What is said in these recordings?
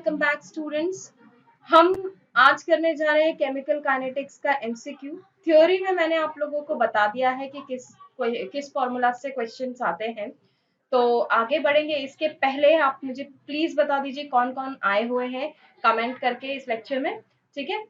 Welcome back students. हम आज करने जा रहे हैं केमिकल काइनेटिक्स का एमसीक्यू। थ्योरी में मैंने आप लोगों को बता दिया है कि किस फॉर्मूला से क्वेश्चंस आते हैं। तो आगे बढ़ेंगे, इसके पहले आप मुझे प्लीज बता दीजिए कौन कौन आए हुए हैं कमेंट करके इस लेक्चर में, ठीक है?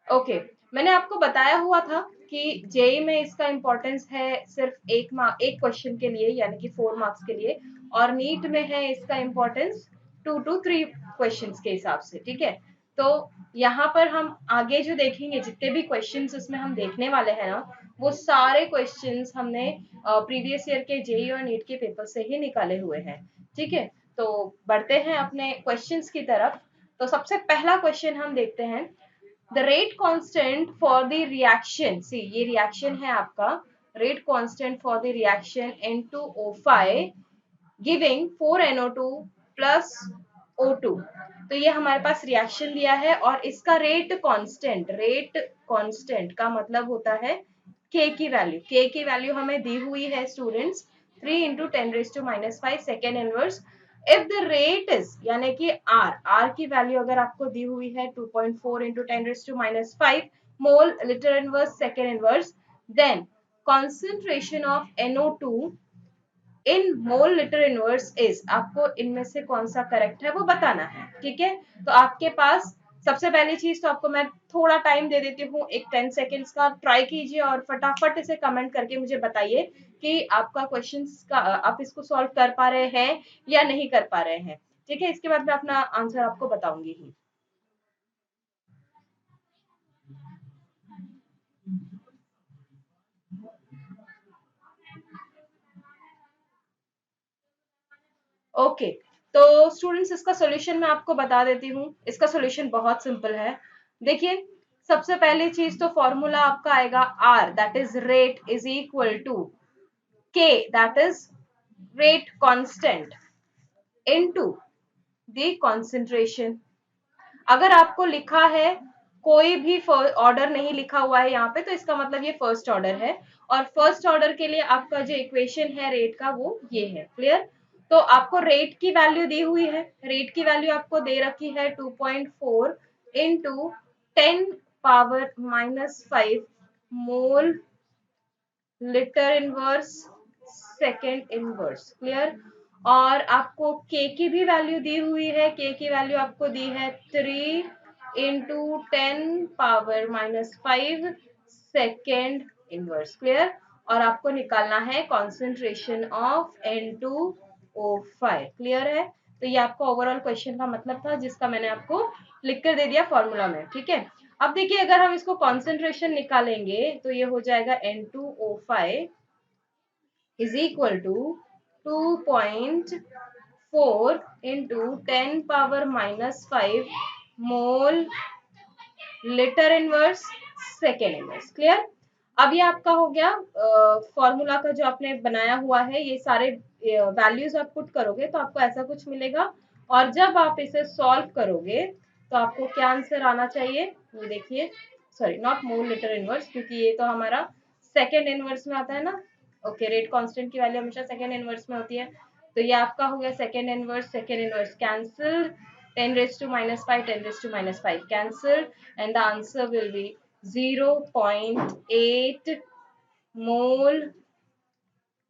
ओके, मैंने आपको बताया हुआ था कि जेई में इसका इम्पोर्टेंस है सिर्फ एक क्वेश्चन के लिए, यानी कि 4 मार्क्स के लिए, और नीट में है इसका इम्पोर्टेंस 2 to 3 क्वेश्चंस के हिसाब से, ठीक है? तो यहाँ पर हम आगे जो देखेंगे, जितने भी क्वेश्चंस इसमें हम देखने वाले हैं ना, वो सारे क्वेश्चंस हमने प्रीवियस ईयर के जेई और नीट के पेपर से ही निकाले हुए हैं, ठीक है? तो बढ़ते हैं अपने क्वेश्चंस की तरफ। तो सबसे पहला क्वेश्चन हम देखते हैं, the rate constant for the reaction, see ये reaction है आपका, rate constant for the reaction N2O5 giving 4NO2 plus O2। तो ये हमारे पास रिएक्शन दिया है और इसका रेट कांस्टेंट का मतलब होता है K की वैल्यू हमें दी हुई है students 3 into 10⁻⁵ second inverse. If the rate is, यानी कि R की वैल्यू अगर आपको दी हुई है 2.4 into 10⁻⁵ mole litre inverse second inverse, then concentration of NO2 in mole litre inverse is, आपको इनमें से कौन सा करेक्ट है वो बताना है, ठीक है? तो आपके पास सबसे पहली चीज, तो आपको मैं थोड़ा टाइम दे देती हूँ, एक 10 सेकेंड्स का ट्राई कीजिए और फटाफट इसे कमेंट करके मुझे बताइए कि आपका क्वेश्चन का आप इसको सॉल्व कर पा रहे हैं या नहीं कर पा रहे हैं, ठीक है? इसके बाद मैं अपना आंसर आपको बताऊंगी ही। ओके, तो स्टूडेंट्स इसका सॉल्यूशन मैं आपको बता देती हूँ। इसका सॉल्यूशन बहुत सिंपल है। देखिए, सबसे पहली चीज तो फॉर्मूला आपका आएगा R, that is rate, is equal to K, that is rate constant, into the concentration. अगर आपको लिखा है, कोई भी ऑर्डर नहीं लिखा हुआ है यहाँ पे, तो इसका मतलब ये फर्स्ट ऑर्डर है, और फर्स्ट ऑर्डर के लिए आपका जो इक्वेशन है रेट का वो ये है। क्लियर? तो आपको रेट की वैल्यू दी हुई है, रेट की वैल्यू आपको दे रखी है 2.4 इंटू 10⁻⁵ mole litre inverse second inverse. Clear? और आपको के की भी वैल्यू दी हुई है, के की वैल्यू आपको दी है 3 इंटू 10⁻⁵ सेकेंड इनवर्स। क्लियर? और आपको निकालना है कॉन्सेंट्रेशन ऑफ N2O5। क्लियर है? तो ये आपका ओवरऑल क्वेश्चन का मतलब था, जिसका मैंने आपको लिख कर दे दिया फॉर्मूला में, ठीक है? अब देखिए, अगर हम इसको कॉन्सेंट्रेशन निकालेंगे तो ये हो जाएगा N2O5 is equal to 2.4 into 10⁻⁵ mole litre inverse second inverse. Clear? अब ये आपका हो गया फॉर्मूला का जो आपने बनाया हुआ है, ये सारे वैल्यूज आप पुट करोगे तो आपको ऐसा कुछ मिलेगा, और जब आप इसे सॉल्व करोगे तो आपको क्या आंसर आना चाहिए, ये देखिए, sorry not mole litre inverse, क्योंकि ये तो हमारा सेकेंड इनवर्स में आता है ना। ओके, रेट कांस्टेंट की वैल्यू हमेशा सेकेंड इनवर्स में होती है, तो ये आपका हो गया second inverse cancel, 10⁻⁵ 10⁻⁵ cancelled, and the answer will be 0.8 mole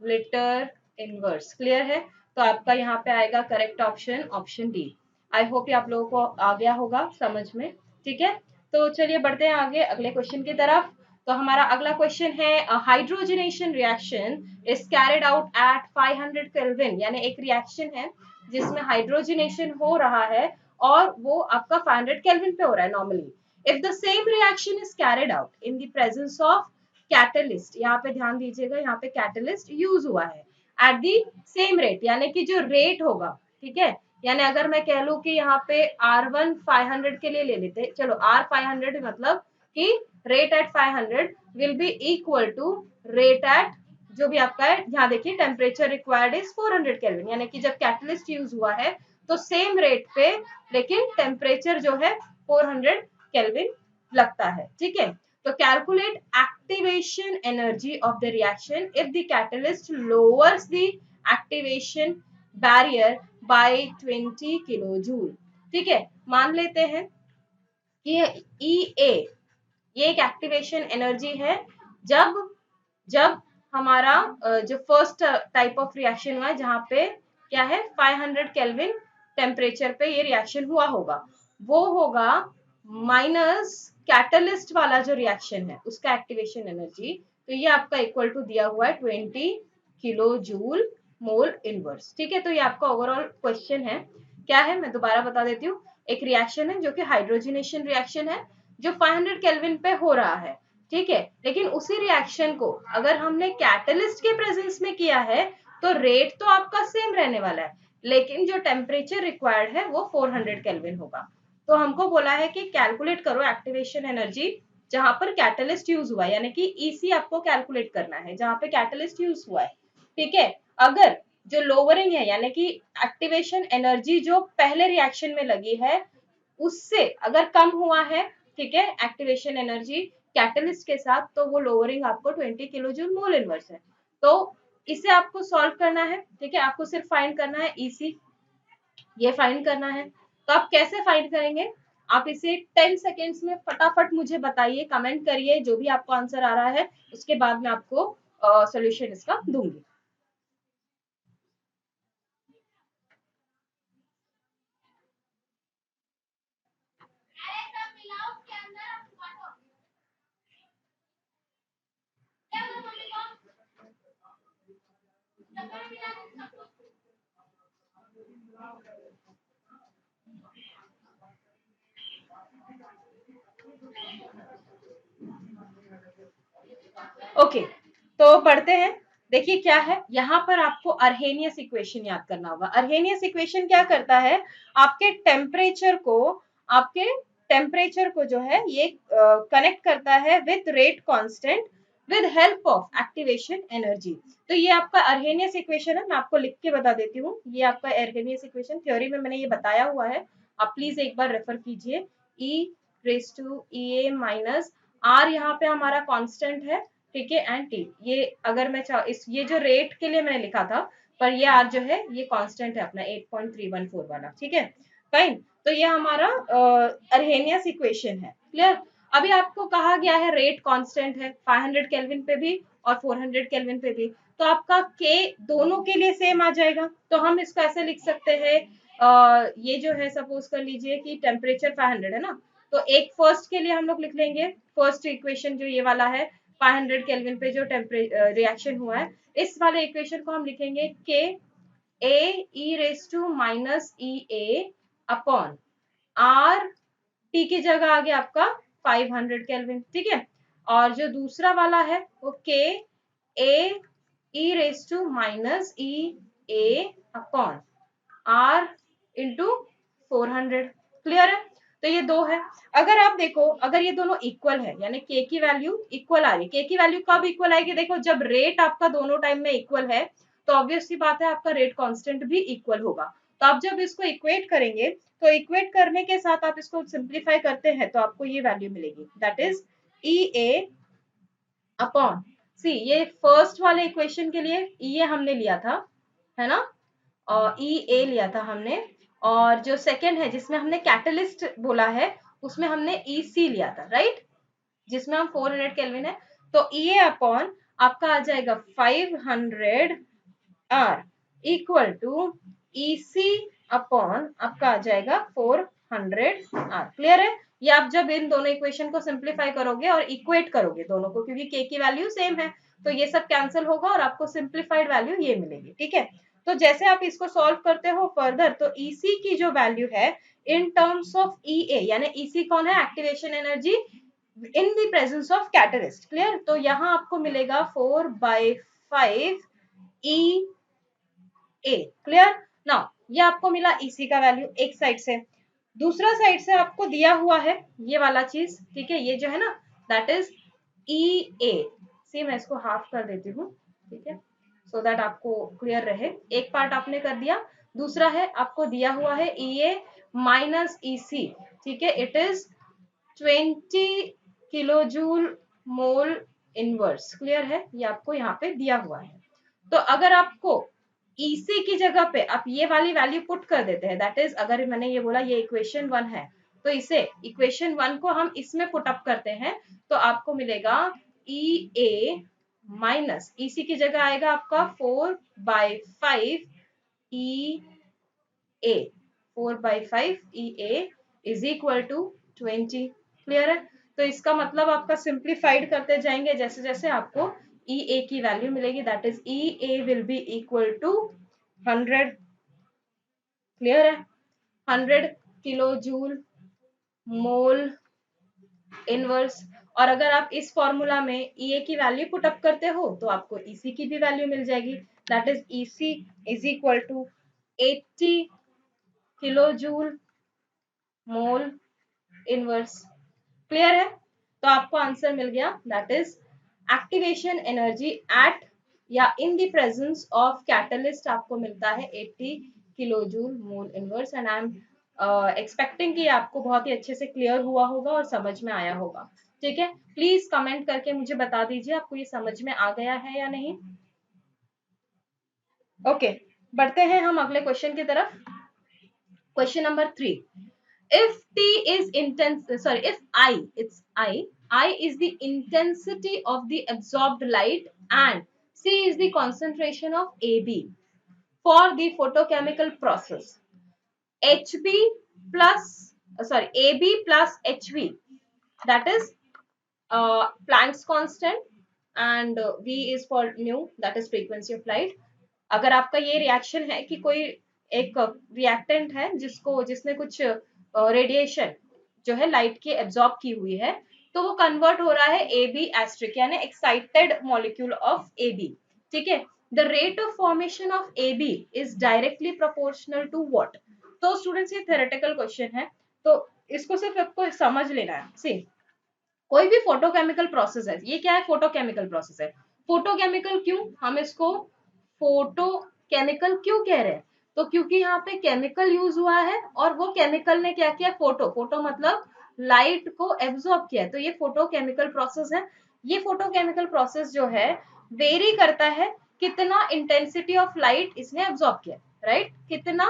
litre inverse. Clear है? तो आपका यहाँ पे आएगा correct option, option D. I hope ये आप लोगों को आ गया होगा समझ में, ठीक है? तो चलिए बढ़ते हैं आगे अगले क्वेश्चन की तरफ। तो हमारा अगला क्वेश्चन है, hydrogenation reaction is carried out at 500 kelvin, यानी एक रिएक्शन है जिसमें हाइड्रोजनेशन हो रहा है और वो आपका 500 केल्विन पे हो रहा है normally. If the same reaction is carried out in the presence of catalyst, यहाँ पे ध्यान दीजिएगा, यहाँ पे कैटलिस्ट यूज हुआ है एट दी सेम रेट, यानी कि जो रेट होगा, ठीक है? यानी अगर मैं कह लूं कि यहाँ पे R1 500 के लिए ले लेते, चलो R 500 मतलब कि rate at 500 will be equal to rate at जो भी आपका है, यहाँ देखिए टेम्परेचर रिक्वायर्ड इज 400 केल्विन, यानी कि जब कैटलिस्ट यूज हुआ है तो सेम रेट पे, लेकिन टेम्परेचर जो है 400 केल्विन लगता है, ठीक है? तो calculate activation energy of the reaction if the catalyst lowers the activation barrier by 20 kilo joule. ठीक है, मान लेते हैं कि EA ये एक एक्टिवेशन एनर्जी है। जब जब हमारा जो फर्स्ट टाइप ऑफ रिएक्शन हुआ है जहां पे क्या है 500 केल्विन टेम्परेचर पे ये रिएक्शन हुआ होगा, वो होगा माइनस कैटलिस्ट वाला जो रिएक्शन है उसका एक्टिवेशन एनर्जी। तो ये आपका इक्वल टू दिया हुआ है 20 किलो जूल मोल इनवर्स। ठीक है, तो ये आपका ओवरऑल क्वेश्चन है। क्या है मैं दोबारा बता देती हूँ। एक रिएक्शन है जो कि हाइड्रोजनेशन रिएक्शन है जो 500 केल्विन पे हो रहा है। ठीक है, लेकिन उसी रिएक्शन को अगर हमने कैटलिस्ट के प्रेजेंस में किया है तो रेट तो आपका सेम रहने वाला है, लेकिन जो टेम्परेचर रिक्वायर्ड है वो 400 केल्विन होगा। तो हमको बोला है कि कैलकुलेट करो एक्टिवेशन एनर्जी जहां पर कैटलिस्ट यूज हुआ है, यानी कि ईसी आपको कैलकुलेट करना है जहां पे कैटलिस्ट यूज हुआ है। ठीक है, अगर जो लोअरिंग है यानी कि एक्टिवेशन एनर्जी जो पहले रिएक्शन में लगी है उससे अगर कम हुआ है, ठीक है, एक्टिवेशन एनर्जी कैटलिस्ट के साथ, तो वो लोअरिंग आपको 20 किलो जूल मोल इनवर्स है। तो इसे आपको सॉल्व करना है। ठीक है, आपको सिर्फ फाइंड करना है ईसी, ये फाइंड करना है। तो आप कैसे फाइंड करेंगे, आप इसे 10 सेकेंड्स में फटाफट मुझे बताइए, कमेंट करिए जो भी आपको आंसर आ रहा है, उसके बाद मैं आपको सॉल्यूशन इसका दूंगी। ओके, तो पढ़ते हैं। देखिए क्या है, यहाँ पर आपको अर्हेनियस इक्वेशन याद करना होगा। अर्हेनियस इक्वेशन क्या करता है, आपके टेम्परेचर को जो है ये कनेक्ट करता है with rate constant with help of activation energy. तो ये आपका अर्हेनियस इक्वेशन है, मैं आपको लिख के बता देती हूँ। ये आपका अर्हेनियस इक्वेशन थ्योरी में मैंने ये बताया हुआ है, आप प्लीज एक बार रेफर कीजिए। E raise to E A minus R यहाँ पे हमारा कांस्टेंट है, ठीक है, एंड टी। ये अगर मैं इस ये जो रेट के लिए मैंने लिखा था, पर ये आर जो है ये कांस्टेंट है अपना 8.314 वाला। ठीक है, फाइन। तो ये हमारा अर्हेनियस इक्वेशन है। क्लियर। अभी आपको कहा गया है रेट कांस्टेंट है 500 केल्विन पे भी और 400 केल्विन पे भी, तो आपका के दोनों के लिए सेम आ जाएगा। तो हम इसको ऐसे लिख सकते हैं, ये जो है सपोज कर लीजिए कि टेम्परेचर 500 है ना, तो एक फर्स्ट के लिए हम लोग लिख लेंगे, फर्स्ट इक्वेशन जो ये वाला है 500 केल्विन पे जो रिएक्शन हुआ है, इस वाले इक्वेशन को हम लिखेंगे k A e raise to minus E A upon R, T की जगह आ गया आपका 500 केल्विन। ठीक है, और जो दूसरा वाला है वो k A e raise to minus E A upon R into 400। Clear है, तो ये दो है। अगर आप देखो, अगर ये दोनों इक्वल है यानी के की वैल्यू इक्वल आ रही, के की वैल्यू कब इक्वल आएगी, देखो जब रेट आपका दोनों टाइम में इक्वल है, तो ऑब्वियस सी बात है आपका रेट कांस्टेंट भी इक्वल होगा। तो आप जब इसको इक्वेट करेंगे, तो इक्वेट करने के साथ आप इसको सिंप्लीफाई करते हैं तो आपको ये वैल्यू मिलेगी, that is E A upon C. ये फर्स्ट वाले इक्वेशन के लिए ये हमने लिया था, है ना, और ई ए लिया था हमने, और जो सेकेंड है जिसमें हमने कैटलिस्ट बोला है उसमें हमने ई सी लिया था, राइट, जिसमें हम 400 केल्विन है। तो ई ए अपॉन आपका आ जाएगा 500 R equal to E C upon आपका आ जाएगा 400 आर। क्लियर है, ये आप जब इन दोनों इक्वेशन को सिंप्लीफाई करोगे और इक्वेट करोगे दोनों को, क्योंकि के की वैल्यू सेम है, तो ये सब कैंसिल होगा और आपको सिंप्लीफाइड वैल्यू ये मिलेगी। ठीक है, तो जैसे आप इसको सॉल्व करते हो फर्दर, तो ईसी की जो वैल्यू है इन टर्म्स ऑफ ई ए, यानी ईसी कौन है, activation energy in the presence of catalyst. Clear, तो यहाँ आपको मिलेगा 4/5 ई ए। क्लियर, नाउ ये आपको मिला ईसी का वैल्यू एक साइड से, दूसरा साइड से आपको दिया हुआ है ये वाला चीज। ठीक है, ये जो है ना दैट इज ई ए। सी मैं इसको हाफ कर देती हूँ, ठीक है, सो दैट आपको क्लियर रहे। एक पार्ट आपने कर दिया, दूसरा है आपको दिया हुआ है ई ए माइनस ई सी। ठीक है, it is 20 kilo joule mole inverse. Clear है, ये आपको यहाँ पे दिया हुआ है। तो अगर आपको EC की जगह पे आप ये वाली वैल्यू पुट कर देते हैं, दैट इज अगर मैंने ये बोला ये इक्वेशन 1 है तो इसे इक्वेशन 1 को हम इसमें पुट अप करते हैं तो आपको मिलेगा EA माइनस EC की जगह आएगा आपका 4/5 EA, 4/5 EA is equal to 20। Clear है? तो इसका मतलब आपका सिंप्लीफाइड करते जाएंगे जैसे जैसे आपको EA की वैल्यू मिलेगी, that is EA will be equal to 100। Clear है? 100 किलो जूल मोल इनवर्स। और अगर आप इस फॉर्मूला में EA की वैल्यू पुट अप करते हो तो आपको EC की भी वैल्यू मिल जाएगी, that is EC is equal to 80 kilo joule mole inverse. Clear है? तो आपको आंसर मिल गया, that is activation energy at या in the presence of catalyst आपको मिलता है 80 kilo joule mole inverse. And I am expecting कि आपको बहुत ही अच्छे से क्लियर हुआ होगा और समझ में आया होगा। ठीक है, प्लीज कमेंट करके मुझे बता दीजिए आपको ये समझ में आ गया है या नहीं। ओके, बढ़ते हैं हम अगले क्वेश्चन की तरफ। Question number 3, if T is intense, sorry, if I is the intensity of the absorbed light and C is the concentration of AB for the photochemical process, HB plus AB plus HV, that is Planck's constant, and V is for nu, that is frequency of light। अगर आपका ये reaction है कि कोई एक reactant है जिसने कुछ रेडिएशन जो है लाइट की एब्जॉर्ब की हुई है तो वो कन्वर्ट हो रहा है AB एस्ट्रिक यानी एक्साइटेड मॉलिक्यूल ऑफ AB। ठीक है, the rate of formation of AB is directly proportional to what. तो स्टूडेंट्स ये थ्योरेटिकल क्वेश्चन है तो इसको सिर्फ आपको समझ लेना है। सी, कोई भी फोटोकेमिकल प्रोसेस है, ये क्या है? फोटोकेमिकल प्रोसेस है। फोटोकेमिकल क्यों हम इसको फोटोकेमिकल क्यों कह रहे हैं? तो क्योंकि यहाँ पे केमिकल यूज हुआ है और वो केमिकल ने क्या किया? फोटो मतलब लाइट को एब्जॉर्ब किया है, तो ये फोटोकेमिकल प्रोसेस है। ये फोटोकेमिकल प्रोसेस जो है वेरी करता है कितना इंटेंसिटी ऑफ लाइट इसने एब्जॉर्ब किया, राइट? कितना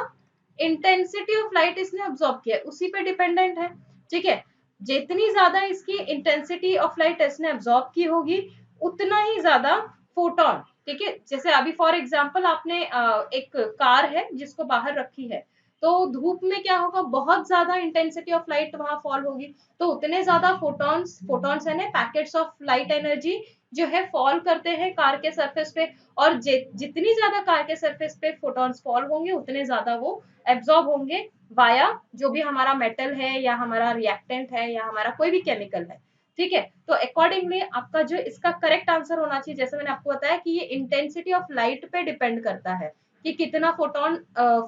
इंटेंसिटी ऑफ लाइट इसने एब्जॉर्ब किया उसी पे डिपेंडेंट है। ठीक है, जितनी ज्यादा इसकी इंटेंसिटी ऑफ लाइट इसने एब्जॉर्ब की होगी उतना ही ज्यादा फोटोन। ठीक है, जैसे अभी फॉर एग्जांपल आपने एक कार है जिसको बाहर रखी है तो धूप में क्या होगा? बहुत ज्यादा इंटेंसिटी ऑफ लाइट वहां फॉल होगी तो उतने ज्यादा फोटॉन्स है ना, पैकेट्स ऑफ लाइट एनर्जी जो है फॉल करते हैं कार के सरफेस पे। और जितनी ज्यादा कार के सरफेस पे फोटॉन्स फॉल होंगे उतने ज्यादा वो एब्जॉर्ब होंगे वाया जो भी हमारा मेटल है या हमारा रिएक्टेंट है या हमारा कोई भी केमिकल है। ठीक है, तो अकॉर्डिंगली आपका जो इसका करेक्ट आंसर होना चाहिए, जैसे मैंने आपको बताया कि ये इंटेंसिटी ऑफ लाइट पे डिपेंड करता है कि कितना फोटोन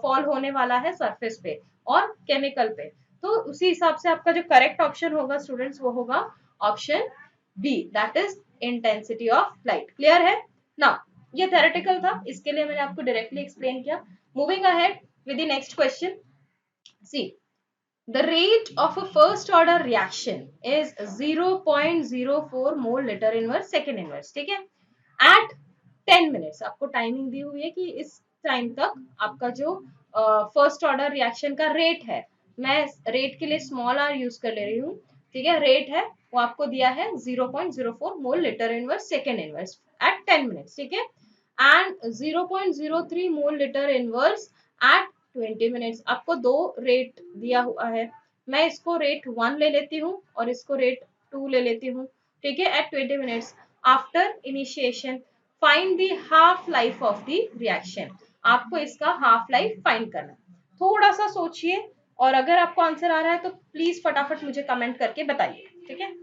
फॉल होने वाला है सरफेस पे और केमिकल पे। तो उसी हिसाब से आपका जो करेक्ट ऑप्शन होगा स्टूडेंट्स वो होगा option B, that is intensity of light. Clear है ना? ये थ्योरेटिकल था, इसके लिए मैंने आपको डायरेक्टली एक्सप्लेन किया। Moving ahead with the next question. See, the rate of a first order reaction is 0.04 mole liter inverse second inverse। ठीक है, at 10 minutes आपको टाइमिंग दी हुई है कि इस टाइम तक आपका जो फर्स्ट ऑर्डर रिएक्शन का रेट है, मैं रेट के लिए स्मॉल r यूज कर ले रही हूँ। ठीक है, रेट है वो आपको दिया है 0.04 mole litre inverse second inverse at 10 minutes. ठीक है, and 0.03 mole litre inverse at 20 minutes. आपको दो रेट दिया हुआ है, मैं इसको रेट 1 ले लेती हूँ और इसको रेट 2 ले लेती हूँ। ठीक है, at 20 minutes after initiation find the half life of the reaction. आपको इसका हाफ लाइफ फाइंड करना। थोड़ा सा सोचिए और अगर आपको आंसर आ रहा है तो प्लीज फटाफट मुझे कमेंट करके बताइए। ठीक है,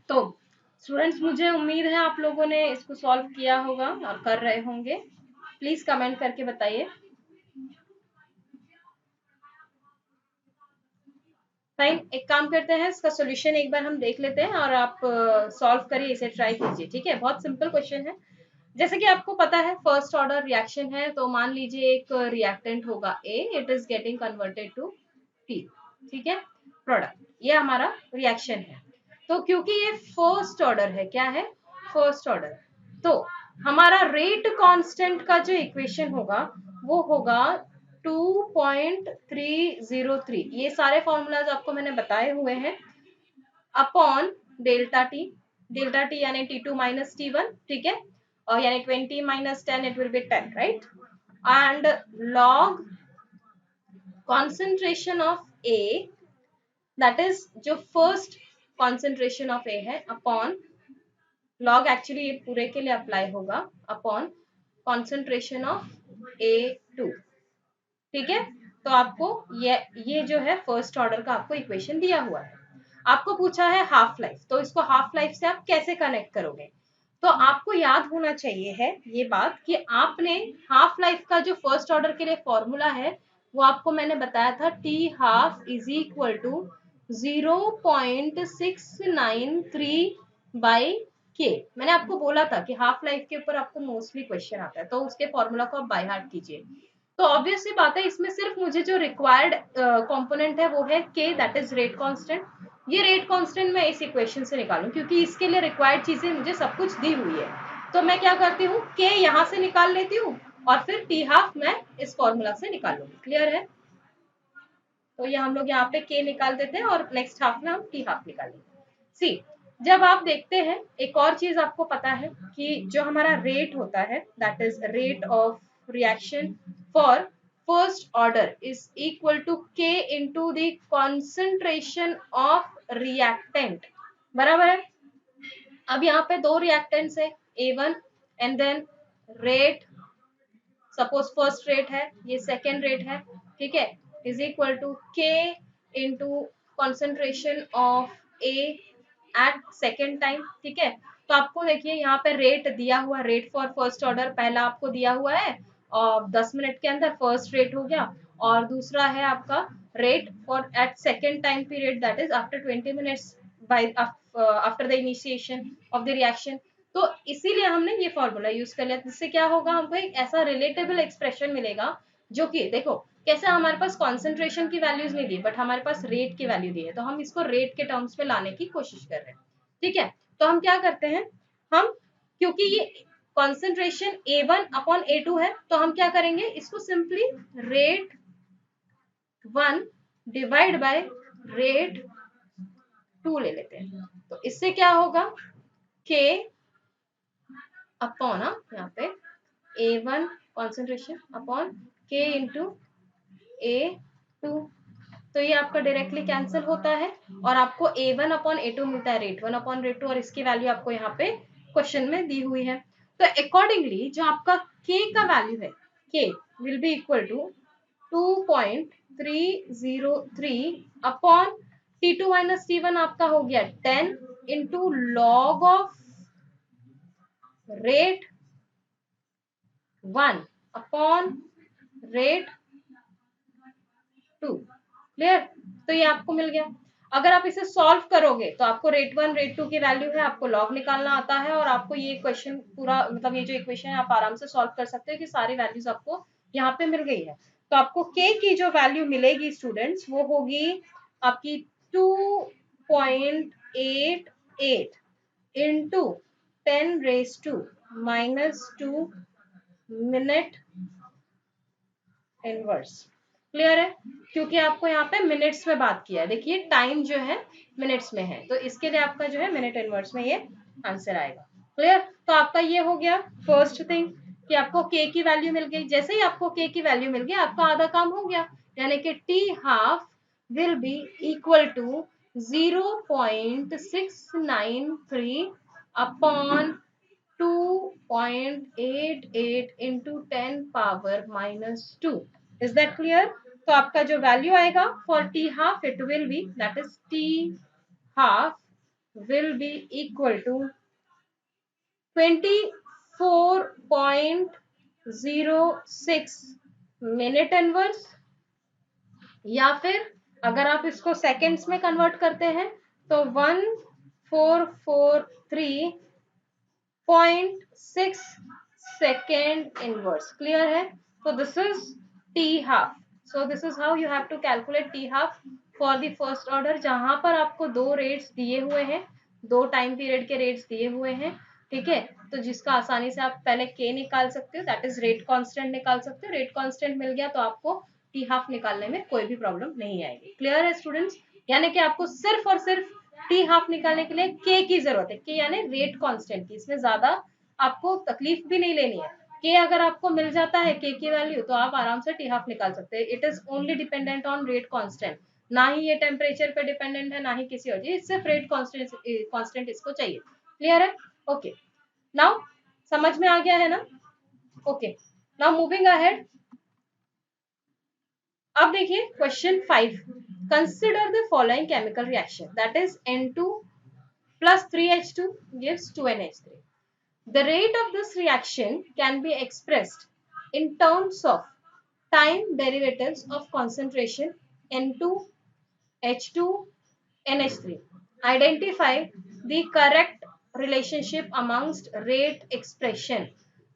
तो स्टूडेंट्स मुझे उम्मीद है आप लोगों ने इसको सॉल्व किया होगा और कर रहे होंगे। प्लीज कमेंट करके बताइए। फाइन, एक काम करते हैं, इसका सॉल्यूशन एक बार हम देख लेते हैं और आप सॉल्व करिए, इसे ट्राई कीजिए। ठीक है, बहुत सिंपल क्वेश्चन है। जैसे कि आपको पता है फर्स्ट ऑर्डर रिएक्शन है तो मान लीजिए एक रिएक्टेंट होगा A, it is getting converted to T. ठीक है, प्रोडक्ट, ये हमारा रिएक्शन है। तो क्योंकि ये फर्स्ट ऑर्डर है, क्या है? फर्स्ट ऑर्डर, तो हमारा रेट कांस्टेंट का जो इक्वेशन होगा वो होगा 2.303। ये सारे फॉर्मूलाज आपको मैंने बताए हुए हैं। अपॉन डेल्टा टी यानी T2 माइनस T1, ठीक है, और यानी 20 minus 10 it will B 10, right, and log concentration of A, that is जो फर्स्ट कॉन्सेंट्रेशन ऑफ ए है, अपॉन लॉग, एक्चुअली ये पूरे के लिए अप्लाई होगा, अपॉन कॉन्सेंट्रेशन ऑफ A2, ठीक है। तो आपको ये जो है फर्स्ट ऑर्डर का आपको इक्वेशन दिया हुआ है। आपको पूछा है हाफ लाइफ, तो इसको हाफ लाइफ से आप कैसे कनेक्ट करोगे? तो आपको याद होना चाहिए है ये बात कि आपने हाफ लाइफ का जो फर्स्ट ऑर्डर के लिए फॉर्मूला है वो आपको मैंने बताया था, T half is equal to 0.693 by K. मैंने आपको बोला था कि हाफ लाइफ के ऊपर आपको मोस्टली क्वेश्चन आता है, तो उसके फॉर्मूला को आप बाय हार्ट कीजिए। तो ऑब्वियस सी बात है, इसमें सिर्फ मुझे जो रिक्वायर्ड कंपोनेंट है वो है के, दैट इज रेट कांस्टेंट। ये रेट कांस्टेंट मैं इस इक्वेशन से निकालूं, क्योंकि इसके लिए रिक्वायर्ड चीजें मुझे सब कुछ दी हुई है। तो मैं क्या करती हूँ, के यहाँ से निकाल लेती हूँ और फिर टी हाफ मैं इस फॉर्मूला से निकाल लूंगी। क्लियर है? तो ये हम लोग यहाँ पे के निकाल देते हैं और नेक्स्ट हाफ में हम टी हाफ निकालेंगे। सी, जब आप देखते हैं, एक और चीज आपको पता है कि जो हमारा रेट होता है, that is rate of reaction for first order is equal to k into the concentration of reactant, बराबर है। अब यहाँ पे दो रिएक्टेंट्स है, A1 and then rate, suppose first rate है, ये सेकेंड रेट है, ठीक है, is equal to k into concentration of A at second time, ठीक है। तो आपको देखिए यहाँ पे रेट दिया हुआ, रेट फॉर फर्स्ट ऑर्डर पहला आपको दिया हुआ है और 10 मिनट के अंदर फर्स्ट रेट हो गया, और दूसरा है आपका rate for at second time period, that is after 20 minutes by after the initiation of the reaction. तो इसीलिए हमने ये फॉर्मूला यूज कर लिया, जिससे क्या होगा, हमको एक ऐसा रिलेटेबल एक्सप्रेशन मिलेगा जो कि देखो कैसे, हमारे पास कॉन्सेंट्रेशन की वैल्यूज नहीं दी बट हमारे पास रेट की वैल्यू दी है, तो हम इसको रेट के टर्म्स में लाने की कोशिश कर रहे हैं, ठीक है। तो हम क्या करते हैं, हम, क्योंकि ये कॉन्सेंट्रेशन A1 अपॉन A2 है, तो हम क्या करेंगे, इसको simply rate 1 divide by rate 2 ले लेते हैं। तो इससे क्या होगा, K अपॉन यहाँ पे A1 concentration upon K into A2, तो ये आपका डायरेक्टली कैंसिल होता है और आपको A1 अपॉन A2 मिलता है, रेट 1 अपॉन रेट 2, और इसकी वैल्यू आपको यहाँ पे क्वेश्चन में दी हुई है। तो अकॉर्डिंगली जो आपका K का वैल्यू है, K will be equal to 2.303 upon T2 minus T1 आपका हो गया 10 into log of rate 1 upon rate 2। Clear? तो ये आपको मिल गया। अगर आप इसे सॉल्व करोगे तो आपको रेट 1 रेट 2 की वैल्यू है, आपको लॉग निकालना आता है और आपको ये क्वेश्चन पूरा, मतलब ये जो इक्वेशन है आप आराम से सॉल्व कर सकते हो कि सारी वैल्यूज आपको यहाँ पे मिल गई है। तो आपको के की जो वैल्यू मिलेगी स्टूडेंट्स, वो होगी आपकी 2.88 into 10 raise to minus 2 minute inverse. Clear है? क्योंकि आपको यहाँ पे मिनट्स में बात किया है, देखिए टाइम जो है मिनट्स में है, तो इसके लिए आपका जो है मिनट इनवर्स में ये आंसर आएगा। क्लियर? तो आपका ये हो गया फर्स्ट थिंग कि आपको के की वैल्यू मिल गई। जैसे ही आपको के की वैल्यू मिल गई, आपका आधा काम हो गया, यानी कि T half will be equal to 0.693 upon 2.88 into 10 power minus 2. Is that clear? तो आपका जो वैल्यू आएगा for t half, it will be, that is t half will be equal to 24.06 minute inverse, या फिर अगर आप इसको सेकेंड्स में कन्वर्ट करते हैं तो 1443.6 second inverse. Clear है? So this is t half. So this is how you have to calculate t half for the first order, जहां पर आपको दो रेट्स दिए हुए हैं, दो टाइम पीरियड के रेट्स दिए हुए हैं, ठीक है, तो जिसका आसानी से आप पहले के निकाल सकते हो, दैट इज रेट कांस्टेंट निकाल सकते हो। रेट कांस्टेंट मिल गया तो आपको टी हाफ निकालने में कोई भी प्रॉब्लम नहीं आएगी। क्लियर है स्टूडेंट्स? यानी कि आपको सिर्फ और सिर्फ टी हाफ निकालने के लिए के की जरूरत है, के यानी रेट कांस्टेंट की। इसमें ज्यादा आपको तकलीफ भी नहीं लेनी है। के अगर आपको मिल जाता है के की वैल्यू, तो आप आराम से टी हाफ निकाल सकते हैं। It is only dependent on rate constant, ना ही ये टेम्परेचर पे डिपेंडेंट है, ना ही किसी और चीज, सिर्फ रेट कांस्टेंट इसको चाहिए। क्लियर है? ओके, नाउ समझ में आ गया है ना? Okay, now moving ahead. अब देखिए question 5, consider the following chemical reaction, that is N2 plus 3H2 gives 2NH3. The rate of this reaction can be expressed in terms of time derivatives of concentration N2, H2, NH3. Identify the correct relationship amongst rate expression.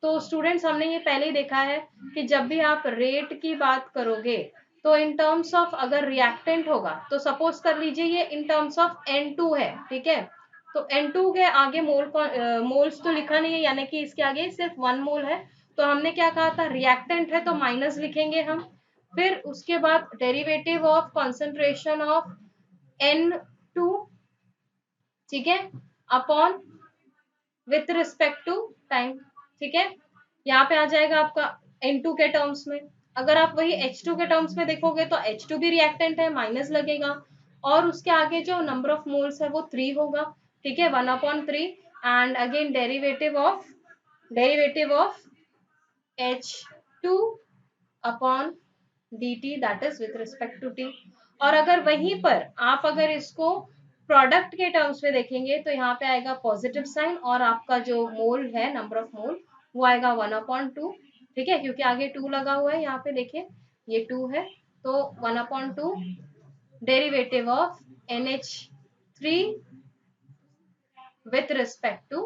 तो students हमने ये पहले ही देखा है कि जब भी आप रेट की बात करोगे तो इन टर्म्स ऑफ अगर रिएक्टेंट होगा, तो सपोज कर लीजिए ये इन टर्म्स ऑफ N2 है, ठीक है, तो N2 के आगे मोल्स तो लिखा नहीं है, यानी कि इसके आगे सिर्फ 1 मोल है। तो हमने क्या कहा था, रिएक्टेंट है तो माइनस लिखेंगे हम। फिर उसके बाद derivative of concentration of N2, ठीक है, upon with respect to time, ठीक है, यहाँ पे आ जाएगा आपका N2 के टर्म्स में। अगर आप वही H2 के टर्म्स में देखोगे तो H2 भी रिएक्टेंट है, माइनस लगेगा, और उसके आगे जो नंबर ऑफ मोल्स है वो 3 होगा, ठीक है, 1/3, and again derivative of H2 upon dt, that is with respect to t। और अगर वहीं पर आप अगर इसको प्रोडक्ट के टर्म्स में देखेंगे तो यहाँ पे आएगा पॉजिटिव साइन, और आपका जो मोल है, नंबर ऑफ मोल, वो आएगा 1/2, ठीक है, क्योंकि आगे 2 लगा हुआ है, यहाँ पे देखिए ये 2 है, तो 1/2 derivative of NH3 with respect to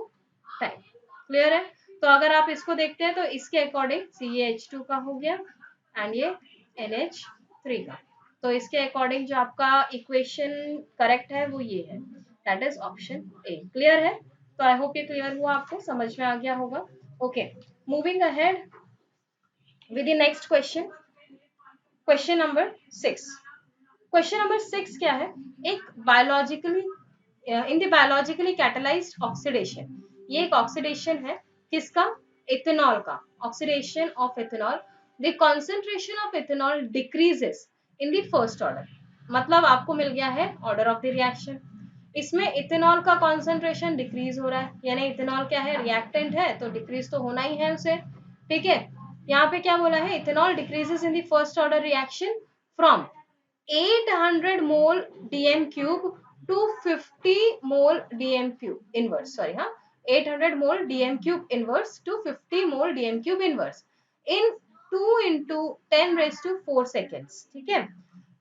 time. Clear है? तो अगर आप इसको देखते हैं तो इसके अकॉर्डिंग CaH2 का हो गया एंड ये NH3 का। तो इसके अकॉर्डिंग जो आपका इक्वेशन करेक्ट है वो ये है, that is option A. Clear है? तो आई होप ये क्लियर हुआ, आपको समझ में आ गया होगा। Okay, moving ahead with the next question, question number 6। Question number 6 क्या है, एक biologically in the biologically catalysed oxidation, ये एक ऑक्सीडेशन है किसका, इथेनॉल का, oxidation of ethanol, the concentration of ethanol decreases in the first order. मतलब आपको मिल गया है ऑर्डर ऑफ द रिएक्शन, इसमें इथेनॉल का कॉन्सेंट्रेशन डिक्रीज हो रहा है, यानी इथेनॉल क्या है, रिएक्टेंट है, तो डिक्रीज तो होना ही है उसे, ठीक है। यहाँ पे क्या बोला है, ethanol decreases in the first order reaction from 800 mole dm cube to 50 mole dm cube inverse, sorry, हाँ, 800 mole dm cube inverse to 50 mole dm cube inverse in 2 into 10 raised to 4 seconds, ठीक है।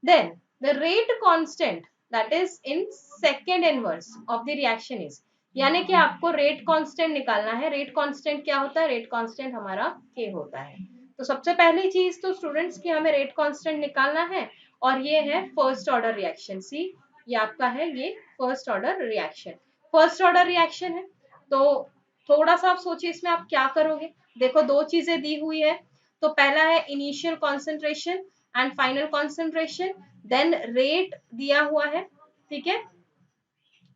Then the rate constant, that is in second inverse of the reaction is, यानी कि आपको rate constant निकालना है। Rate constant क्या होता है, रेट कांस्टेंट हमारा के होता है। तो सबसे पहली चीज तो स्टूडेंट्स की हमें रेट कांस्टेंट निकालना है, और ये है फर्स्ट ऑर्डर रिएक्शन, सी ये आपका है, ये first order reaction, first order reaction है। तो थोड़ा सा आप सोचिए इसमें आप क्या करोगे। देखो दो चीजें दी हुई है, तो पहला है initial concentration and final concentration, then rate दिया हुआ है, ठीक है,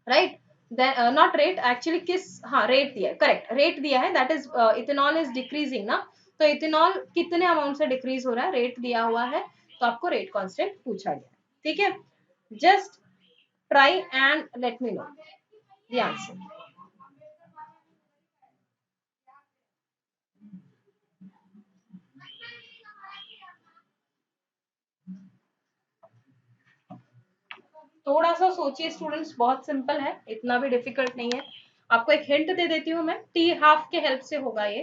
राइट, नॉट रेट एक्चुअली, किस, हाँ रेट दिया है, करेक्ट, रेट दिया है, that is ethanol is decreasing ना, तो इथेनॉल कितने अमाउंट से डिक्रीज हो रहा है, रेट दिया हुआ है, तो आपको रेट कांस्टेंट पूछा गया, ठीक है। Just try and let me know the answer. थोड़ा सा सोचिए स्टूडेंट्स, बहुत सिंपल है, इतना भी डिफिकल्ट नहीं है। आपको एक हिंट दे देती हूँ मैं, टी हाफ के हेल्प से होगा ये,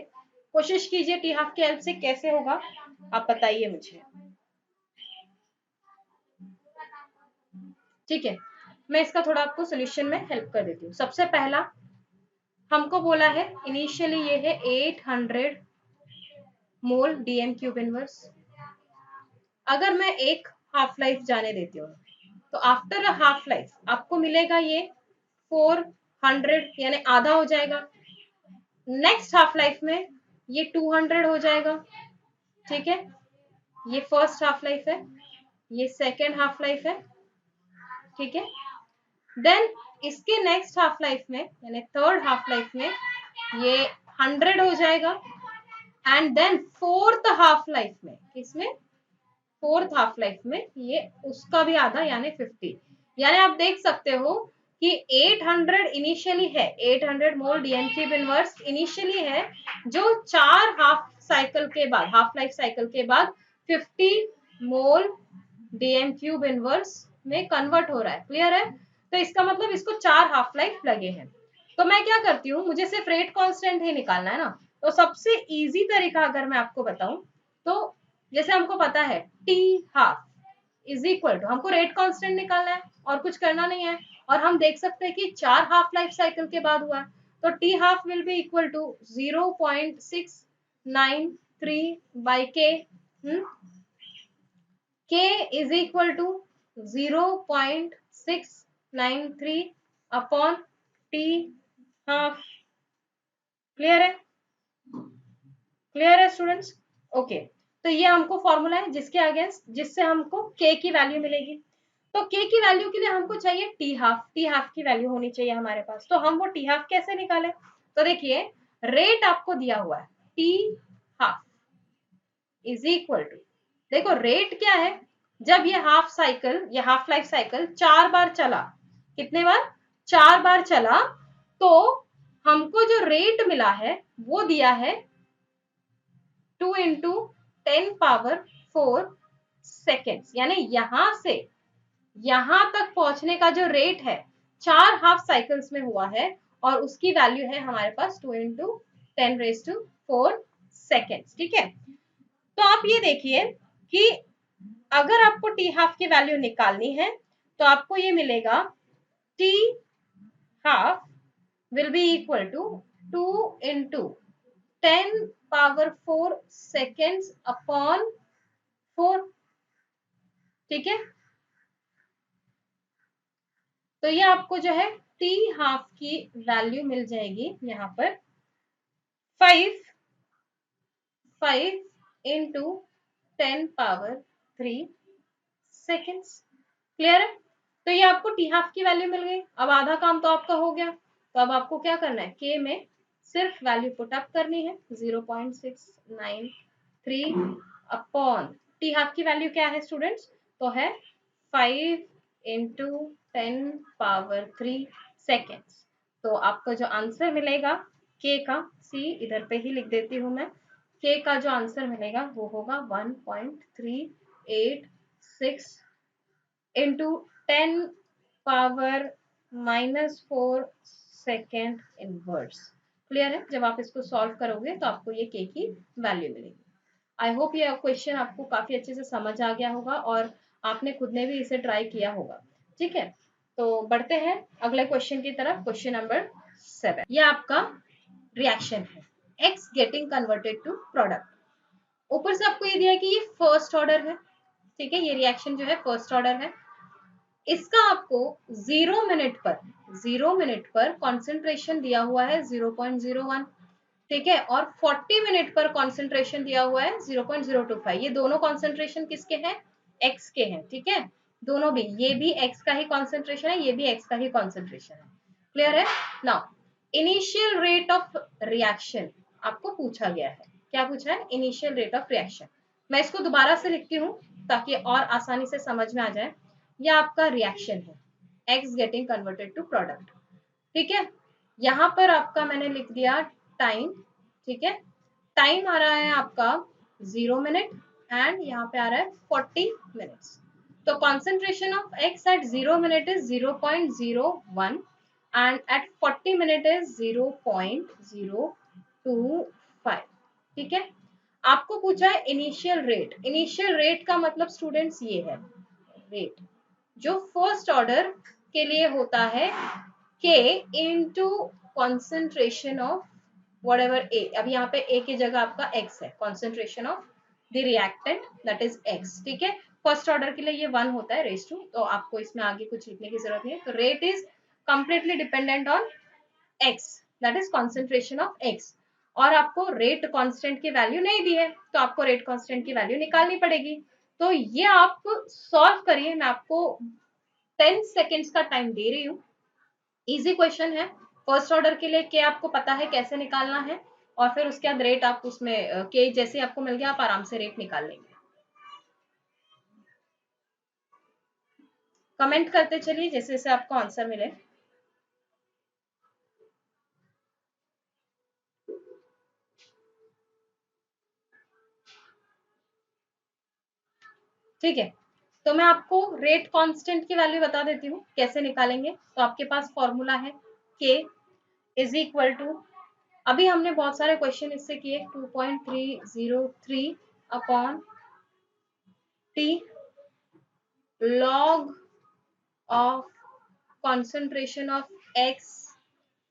कोशिश कीजिए टी हाफ के हेल्प से कैसे होगा, आप बताइए मुझे, ठीक है। मैं इसका थोड़ा आपको सोल्यूशन में हेल्प कर देती हूँ। सबसे पहला हमको बोला है इनिशियली ये है 800 मोल डीएम क्यूब इनवर्स, अगर मैं एक हाफ लाइफ जाने देती हूँ तो आफ्टर अ हाफ लाइफ आपको मिलेगा ये 400, यानी आधा हो जाएगा, नेक्स्ट हाफ लाइफ में ये 200 हो जाएगा, ठीक है। ये फर्स्ट हाफ लाइफ है, ये सेकेंड हाफ लाइफ है, ठीक है। देन इसके नेक्स्ट हाफ लाइफ में यानी थर्ड हाफ लाइफ में ये 100 हो जाएगा। And then fourth half life में, किसमें, फोर्थ हाफ लाइफ में ये उसका भी आधा यानी 50। यानी आप देख सकते हो कि 800 इनिशियली है, 800 मोल डीएन क्यूब इनवर्स इनिशियली है, जो 4 हाफ साइकिल के बाद, हाफ लाइफ साइकिल के बाद 50 मोल डीएम क्यूब इनवर्स में कन्वर्ट हो रहा है। क्लियर है? तो इसका मतलब इसको 4 हाफ लाइफ लगे हैं। तो मैं क्या करती हूँ, मुझे सिर्फ रेट कांस्टेंट ही निकालना है ना। तो सबसे इजी तरीका अगर मैं आपको बताऊं, तो जैसे हमको पता है T half is equal to, हमको रेट कांस्टेंट निकालना है और कुछ करना नहीं है। और हम देख सकते हैं कि 4 हाफ लाइफ साइकिल के बाद हुआ है, तो T half will be equal to 0.693 by K. K is equal to 0.693 upon T half. Clear है? क्लियर है स्टूडेंट्स? ओके, तो ये हमको फॉर्मूला है जिसके अगेंस्ट, जिससे हमको K की वैल्यू मिलेगी। तो K की वैल्यू के लिए हमको चाहिए T हाफ, T हाफ की वैल्यू होनी चाहिए हमारे पास। तो हम वो T हाफ कैसे निकालें? तो देखिए, रेट आपको दिया हुआ है T half is equal to, देखो रेट क्या है, जब ये हाफ साइकिल, ये हाफ लाइफ साइकिल 4 बार चला, कितने बार, 4 बार चला, तो हमको जो रेट मिला है वो दिया है 2 इंटू 10⁴ सेकेंड्स। यानी यहां से यहां तक पहुंचने का जो रेट है 4 हाफ साइकिल्स में हुआ है, और उसकी वैल्यू है हमारे पास 2 इंटू 10⁴ सेकेंड्स, ठीक है। तो आप ये देखिए कि अगर आपको टी हाफ की वैल्यू निकालनी है तो आपको ये मिलेगा T half will be equal to 2 into 10⁴ seconds upon 4, ठीक है। तो ये आपको जो है टी हाफ की वैल्यू मिल जाएगी यहाँ पर 5 इंटू 10⁻³ सेकेंड्स। क्लियर है? तो ये आपको टी हाफ की वैल्यू मिल गई। अब आधा काम तो आपका हो गया। तो अब आपको क्या करना है, के में सिर्फ वैल्यू पुट अप करनी है 0.693 अपॉन टी हाफ की वैल्यू क्या है स्टूडेंट्स, तो है 5 इंटू 10⁻³ सेकेंड्स। तो आपको जो आंसर मिलेगा के का, सी इधर पे ही लिख देती हूँ मैं, के का जो आंसर मिलेगा वो होगा 1.386 इंटू 10⁻⁻4 सेकेंड इनवर्स। क्लियर है? जब आप इसको सॉल्व करोगे तो आपको ये के की वैल्यू मिलेगी। आई होप ये क्वेश्चन आपको काफी अच्छे से समझ आ गया होगा और आपने खुद ने भी इसे ट्राई किया होगा, ठीक है। तो बढ़ते हैं अगले क्वेश्चन की तरफ। क्वेश्चन नंबर 7, ये आपका रिएक्शन है, X getting converted to product. ऊपर से आपको ये दिया है कि ये फर्स्ट ऑर्डर है, ठीक है, ये रिएक्शन जो है फर्स्ट ऑर्डर है। इसका आपको 0 मिनट पर कॉन्सेंट्रेशन दिया हुआ है 0.01, ठीक है, और 40 मिनट पर कॉन्सेंट्रेशन दिया हुआ है 0.025। ये दोनों कॉन्सेंट्रेशन किसके हैं, एक्स के हैं, ठीक है, दोनों भी, ये भी एक्स का ही कॉन्सेंट्रेशन है, ये भी एक्स का ही कॉन्सेंट्रेशन है। क्लियर है? Now initial rate of reaction आपको पूछा गया है। क्या पूछा है? Initial rate of reaction. मैं इसको दोबारा से लिखती हूँ ताकि और आसानी से समझ में आ जाए। यह आपका रिएक्शन है, X getting converted to product, ठीक है। यहाँ पर आपका मैंने लिख दिया टाइम, ठीक है, टाइम आ रहा है आपका 0 मिनट एंड यहाँ पे आ रहा है 40 मिनट्स। तो concentration of x at 0 minute is 0.01 and at 40 minute is 0.025, ठीक है। आपको पूछा है इनिशियल रेट। इनिशियल रेट का मतलब स्टूडेंट्स ये है, रेट जो फर्स्ट ऑर्डर के लिए होता है k into concentration of whatever A. अब यहाँ पे ए की जगह आपका x है, concentration of the reactant that is x, ठीक है। फर्स्ट ऑर्डर के लिए ये 1 होता है रेस टू, तो आपको इसमें आगे कुछ लिखने की जरूरत नहीं है। तो rate is completely dependent on x, that is concentration of x। और आपको रेट कांस्टेंट की वैल्यू नहीं दी है, तो आपको रेट कांस्टेंट की वैल्यू निकालनी पड़ेगी। तो ये आप सॉल्व करिए, मैं आपको 10 सेकेंड्स का टाइम दे रही हूँ। इजी क्वेश्चन है, फर्स्ट ऑर्डर के लिए के आपको पता है कैसे निकालना है, और फिर उसके बाद रेट आप उसमें के जैसे आपको मिल गया आप आराम से रेट निकाल लेंगे। कमेंट करते चलिए जैसे जैसे आपको आंसर मिले। ठीक है, तो मैं आपको रेट कांस्टेंट की वैल्यू बता देती हूँ कैसे निकालेंगे। तो आपके पास फॉर्मूला है के इज इक्वल टू, अभी हमने बहुत सारे क्वेश्चन इससे किए, 2.303 upon T log of concentration of x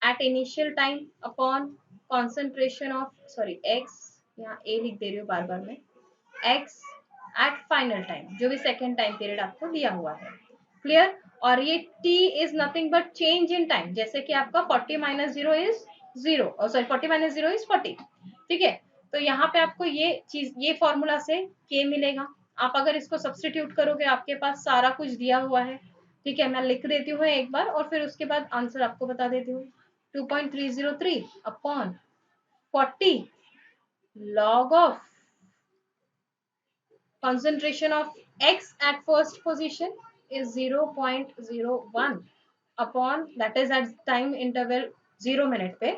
at initial time upon concentration of x, यहाँ a लिख दे रही हूँ बार बार में, x at final time, जो भी सेकेंड टाइम पीरियड आपको दिया हुआ है। क्लियर? और ये t is nothing but change in time, जैसे कि आपका 40 minus 0 is 0, sorry 40 minus 0 is 40। ठीक है, तो यहाँ पे आपको ये चीज, ये फॉर्मूला से k मिलेगा। आप अगर इसको सब्सटीट्यूट करोगे आपके पास सारा कुछ दिया हुआ है। ठीक है, मैं लिख देती हूँ एक बार और फिर उसके बाद आंसर आपको बता देती हूँ। 2.303 upon 40 log of concentration of x at first position is 0.01 upon, that is at time interval 0 minute पे,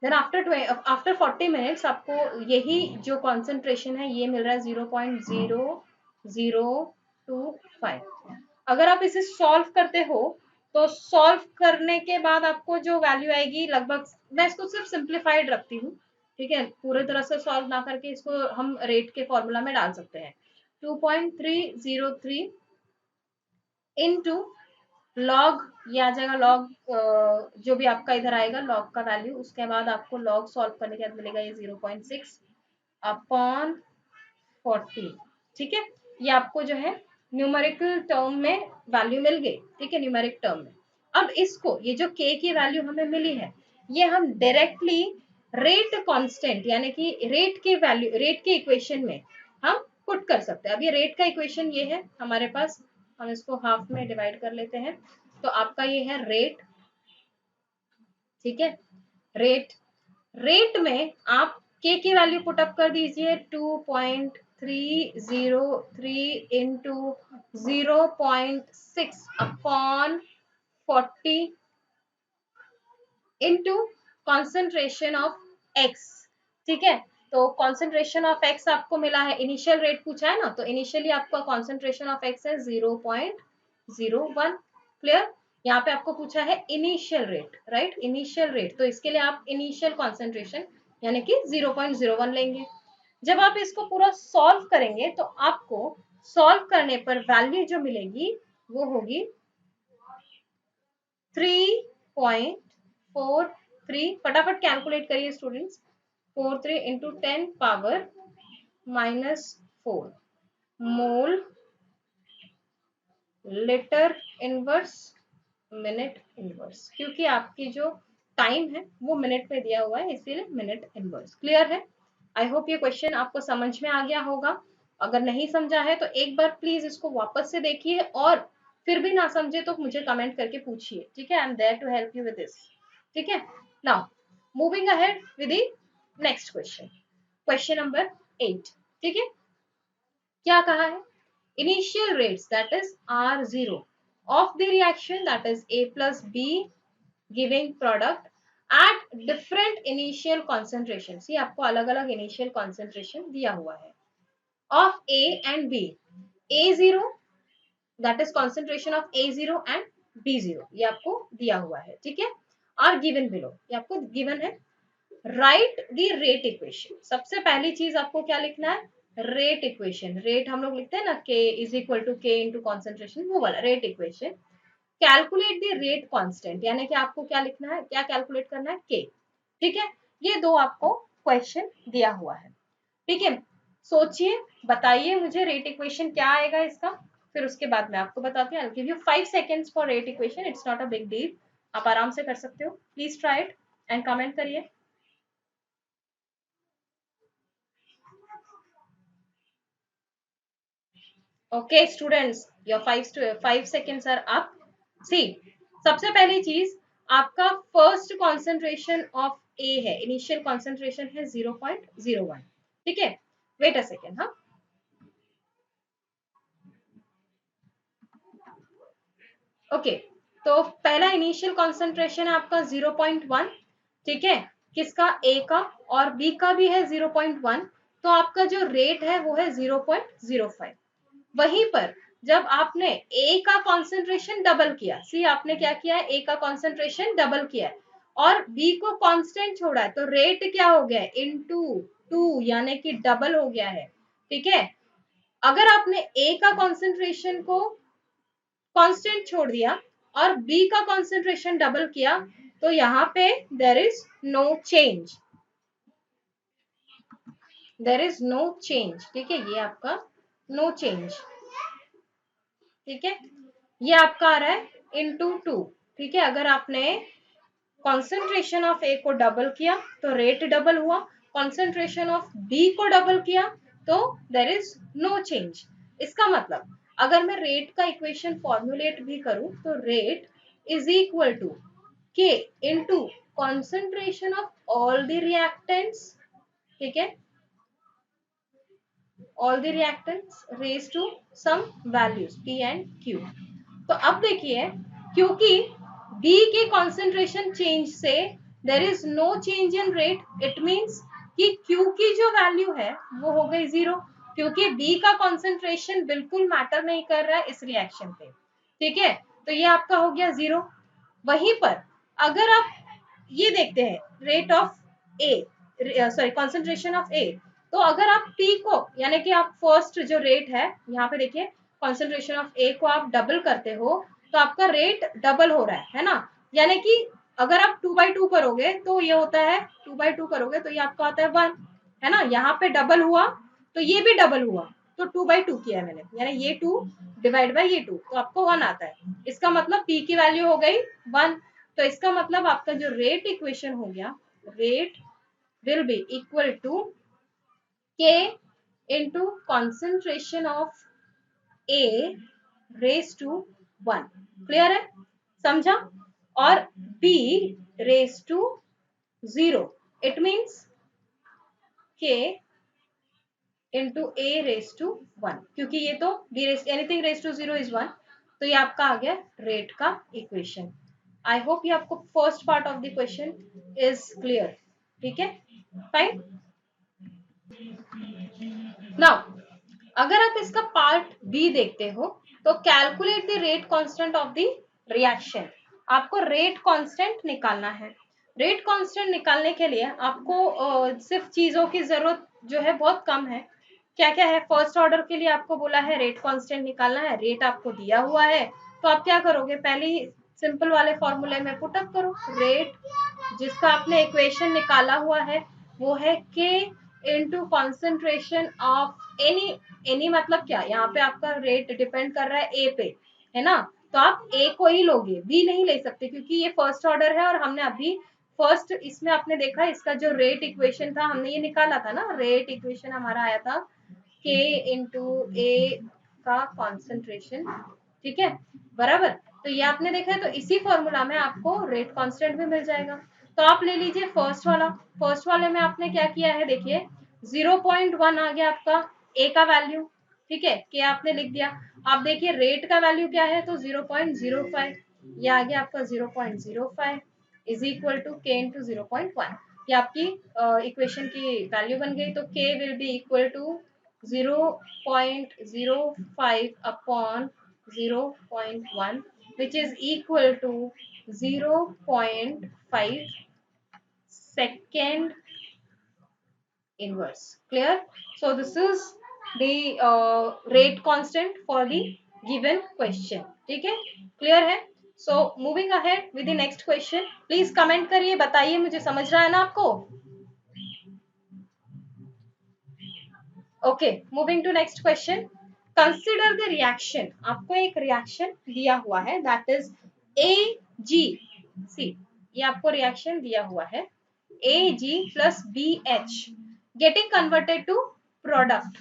देन आफ्टर 40 मिनट्स आपको यही जो कॉन्सेंट्रेशन है ये मिल रहा है 0.0025। अगर आप इसे सॉल्व करते हो तो सॉल्व करने के बाद आपको जो वैल्यू आएगी लगभग, मैं इसको सिर्फ सिंप्लीफाइड रखती हूँ। ठीक है, पूरे तरह से सॉल्व ना करके इसको हम रेट के फॉर्मूला में डाल सकते हैं। 2.303 इनटू लॉग, ये आ जाएगा लॉग, जो भी आपका इधर आएगा लॉग का वैल्यू, उसके बाद आपको लॉग सॉल्व करने के बाद मिलेगा ये 0.6 अपॉन 40। ठीक है, ये आपको जो है न्यूमेरिकल टर्म में वैल्यू मिल गई। ठीक है, न्यूमेरिक टर्म में। अब इसको, ये जो के की वैल्यू हमें मिली है, ये हम डायरेक्टली रेट कांस्टेंट यानी कि रेट की वैल्यू, रेट के इक्वेशन में हम पुट कर सकते हैं। अब ये रेट का इक्वेशन ये है हमारे पास, हम इसको हाफ में डिवाइड कर लेते हैं। तो आपका ये है रेट। ठीक है, रेट, रेट में आप के की वैल्यू पुट अप कर दीजिए 2.303 into 0.6 upon 40 into concentration of x. ठीक है, तो कॉन्सेंट्रेशन ऑफ एक्स आपको मिला है, इनिशियल रेट पूछा है ना, तो इनिशियली आपका कॉन्सेंट्रेशन ऑफ एक्स है 0.01। क्लियर? यहाँ पे आपको पूछा है initial rate, right, initial rate, तो इसके लिए आप इनिशियल कॉन्सेंट्रेशन यानी कि 0.01 लेंगे। जब आप इसको पूरा सॉल्व करेंगे तो आपको सॉल्व करने पर वैल्यू जो मिलेगी वो होगी 3.43। फटाफट कैलकुलेट करिए students, 43 into 10 power -4 mole litre inverse minute inverse, क्योंकि आपकी जो टाइम है वो मिनट में दिया हुआ है इसीलिए मिनट इनवर्स। क्लियर है? आई होप ये क्वेश्चन आपको समझ में आ गया होगा। अगर नहीं समझा है तो एक बार प्लीज इसको वापस से देखिए, और फिर भी ना समझे तो मुझे कमेंट करके पूछिए। ठीक है, I am there to help you with this. ठीक है, now moving ahead with the next question, question number 8। ठीक है, क्या कहा है? initial rates, that is R0 of the reaction, that is A plus B giving product at different initial concentrations, ये आपको अलग अलग initial concentration दिया हुआ है, of A and B, A0 that is concentration of A0 and B0, ये आपको दिया हुआ है। ठीक है, और given below, ये आपको given है। राइट द रेट इक्वेशन, सबसे पहली चीज आपको क्या लिखना है? Rate equation. रेट हम लोग लिखते हैं ना, के is equal to k into concentration, वो वाला rate equation. Calculate the rate constant, यानी कि आपको क्या लिखना है, क्या कैलकुलेट करना है? के। ठीक है, ये दो आपको क्वेश्चन दिया हुआ है। ठीक है, सोचिए, बताइए मुझे रेट इक्वेशन क्या आएगा इसका, फिर उसके बाद मैं आपको बताती हूँ। I will give you 5 seconds for rate equation, it's not a big deal, आप आराम से कर सकते हो। Please try it and comment करिए। Okay students, your 5 seconds are up. See, सबसे पहली चीज, आपका फर्स्ट कॉन्सेंट्रेशन ऑफ ए है, इनिशियल कॉन्सेंट्रेशन है 0.01। ठीक है, वेट अ सेकेंड। हाँ, ओके, तो पहला इनिशियल कॉन्सेंट्रेशन है आपका 0.1। ठीक है, किसका? ए का, और बी का भी है 0.1। तो आपका जो रेट है वो है 0.05। वहीं पर जब आपने ए का कॉन्सेंट्रेशन डबल किया, सी आपने क्या किया है, ए का कॉन्सेंट्रेशन डबल किया है और बी को कांस्टेंट छोड़ा है, तो रेट क्या हो गया है? इनटू 2, यानी कि डबल हो गया है। ठीक है, अगर आपने ए का कॉन्सेंट्रेशन को कांस्टेंट छोड़ दिया और बी का कॉन्सेंट्रेशन डबल किया, तो यहाँ पे there is no change, there is no change. ठीक है, ये आपका नो चेंज। ठीक है, ये आपका आ रहा है इनटू 2। ठीक है, अगर आपने कॉन्सेंट्रेशन ऑफ ए को डबल किया तो रेट डबल हुआ, कॉन्सेंट्रेशन ऑफ बी को डबल किया तो देर इज नो चेंज। इसका मतलब अगर मैं रेट का इक्वेशन फॉर्मुलेट भी करूं तो रेट इज इक्वल टू के into concentration of all the reactants. ठीक है, all the reactants raised to some values p and q। तो अब देखिए, क्योंकि B के कॉन्सेंट्रेशन चेंज से there is no change in rate, it means कि Q की जो वैल्यू है वो हो गई 0, क्योंकि B का कॉन्सेंट्रेशन बिल्कुल मैटर नहीं कर रहा है इस रिएक्शन पे। ठीक है, तो ये आपका हो गया 0। वहीं पर अगर आप ये देखते हैं rate of A, sorry concentration of A, तो अगर आप पी को, यानी कि आप फर्स्ट जो रेट है यहाँ पे देखिए, कॉन्सेंट्रेशन ऑफ ए को आप डबल करते हो तो आपका रेट डबल हो रहा है ना। यानी कि अगर आप 2/2 करोगे तो ये होता है, 2/2 करोगे तो ये आपका आता है 1, है ना। यहाँ पे डबल हुआ तो ये भी डबल हुआ, तो 2/2 किया है मैंने, यानी ये 2 डिवाइड बाई ये 2, तो आपको 1 आता है। इसका मतलब पी की वैल्यू हो गई 1। तो इसका मतलब आपका जो रेट इक्वेशन हो गया, rate will be equal to K into concentration of A raised to 1। Clear है, समझा? और B raised to 0, it means K into A raised to 1, क्योंकि ये तो B raised anything raised to 0 is 1। तो ये आपका आ गया रेट का इक्वेशन। आई होप ये आपको first part of the question is clear. ठीक है, फाइन। नाउ अगर आप इसका पार्ट बी देखते हो तो calculate the rate constant of the reaction. आपको रेट कांस्टेंट निकालना है। रेट कांस्टेंट निकालने के लिए आपको सिर्फ चीजों की जरूरत जो है बहुत कम है। क्या क्या है? फर्स्ट ऑर्डर के लिए आपको बोला है रेट कांस्टेंट निकालना है, रेट आपको दिया हुआ है, तो आप क्या करोगे? पहले ही सिंपल वाले फॉर्मूले में पुटअप करो। रेट जिसका आपने इक्वेशन निकाला हुआ है वो है के इनटू कॉन्सेंट्रेशन ऑफ एनी मतलब क्या, यहाँ पे आपका रेट डिपेंड कर रहा है ए पे, है ना। तो आप ए को ही लोगे, बी नहीं ले सकते, क्योंकि ये फर्स्ट ऑर्डर है और हमने अभी फर्स्ट इसमें आपने देखा इसका जो रेट इक्वेशन था हमने ये निकाला था ना। रेट इक्वेशन हमारा आया था के इंटू ए का कॉन्सेंट्रेशन। ठीक है, बराबर। तो ये आपने देखा है, तो इसी फॉर्मूला में आपको रेट कांस्टेंट भी मिल जाएगा। तो आप ले लीजिए फर्स्ट वाला। फर्स्ट वाले में आपने क्या किया है, देखिए 0.1 आ गया आपका ए का वैल्यू। ठीक है, के आपने लिख दिया। आप देखिए रेट का वैल्यू क्या है, तो 0.05, ये आ गया आपका 0.05 is equal to k into 0.1। ये आपकी इक्वेशन की वैल्यू बन गई। तो K will be equal to 0.05 upon 0.1, which is equal to 0.5 second inverse. Clear? So this is the rate constant for the given question. ठीक है, clear है? So moving ahead with the next question. Please comment करिए, बताइए मुझे समझ रहा है ना आपको? Okay, moving to next question. Consider the reaction. आपको एक रिएक्शन दिया हुआ है दैट इज AgC। ये आपको रिएक्शन दिया हुआ है Ag plus BH getting converted to product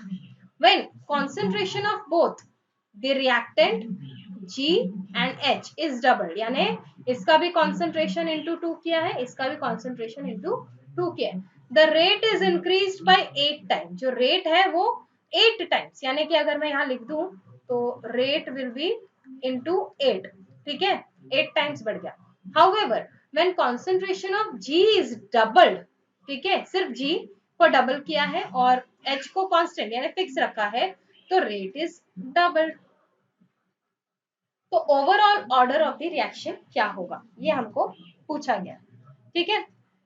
when concentration of both the reactant G and H is double, यानी इसका भी कॉन्सेंट्रेशन इंटू 2 किया है, इसका भी कॉन्सेंट्रेशन इंटू 2 किया है। The rate is increase by 8 time, जो रेट है वो 8 टाइम्स, यानी कि अगर मैं यहाँ लिख दूं तो रेट विल बी इंटू 8, ठीक है, 8 टाइम्स बढ़ गया। However when concentration of G is doubled, ठीक है, सिर्फ G को डबल किया है और H को कांस्टेंट यानी फिक्स रखा है, तो रेट इज डबल्ड। तो overall order of the reaction क्या होगा, ये हमको पूछा गया, ठीक है।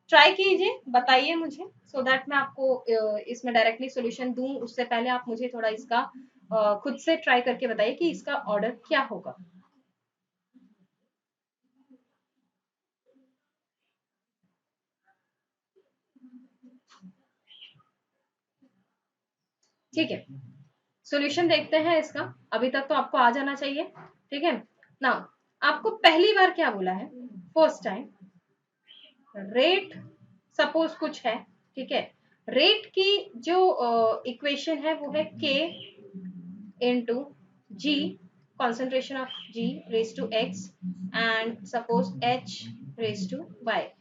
ट्राई कीजिए, बताइए मुझे, सो दैट मैं आपको इसमें डायरेक्टली सॉल्यूशन दूं उससे पहले आप मुझे थोड़ा इसका खुद से ट्राई करके बताइए कि इसका ऑर्डर क्या होगा। ठीक है, सॉल्यूशन देखते हैं इसका। अभी तक तो आपको आ जाना चाहिए, ठीक है ना। आपको पहली बार क्या बोला है, फर्स्ट टाइम रेट सपोज कुछ है, ठीक है, रेट की जो इक्वेशन है वो है K into G, concentration of G raised to X and suppose H raised to Y।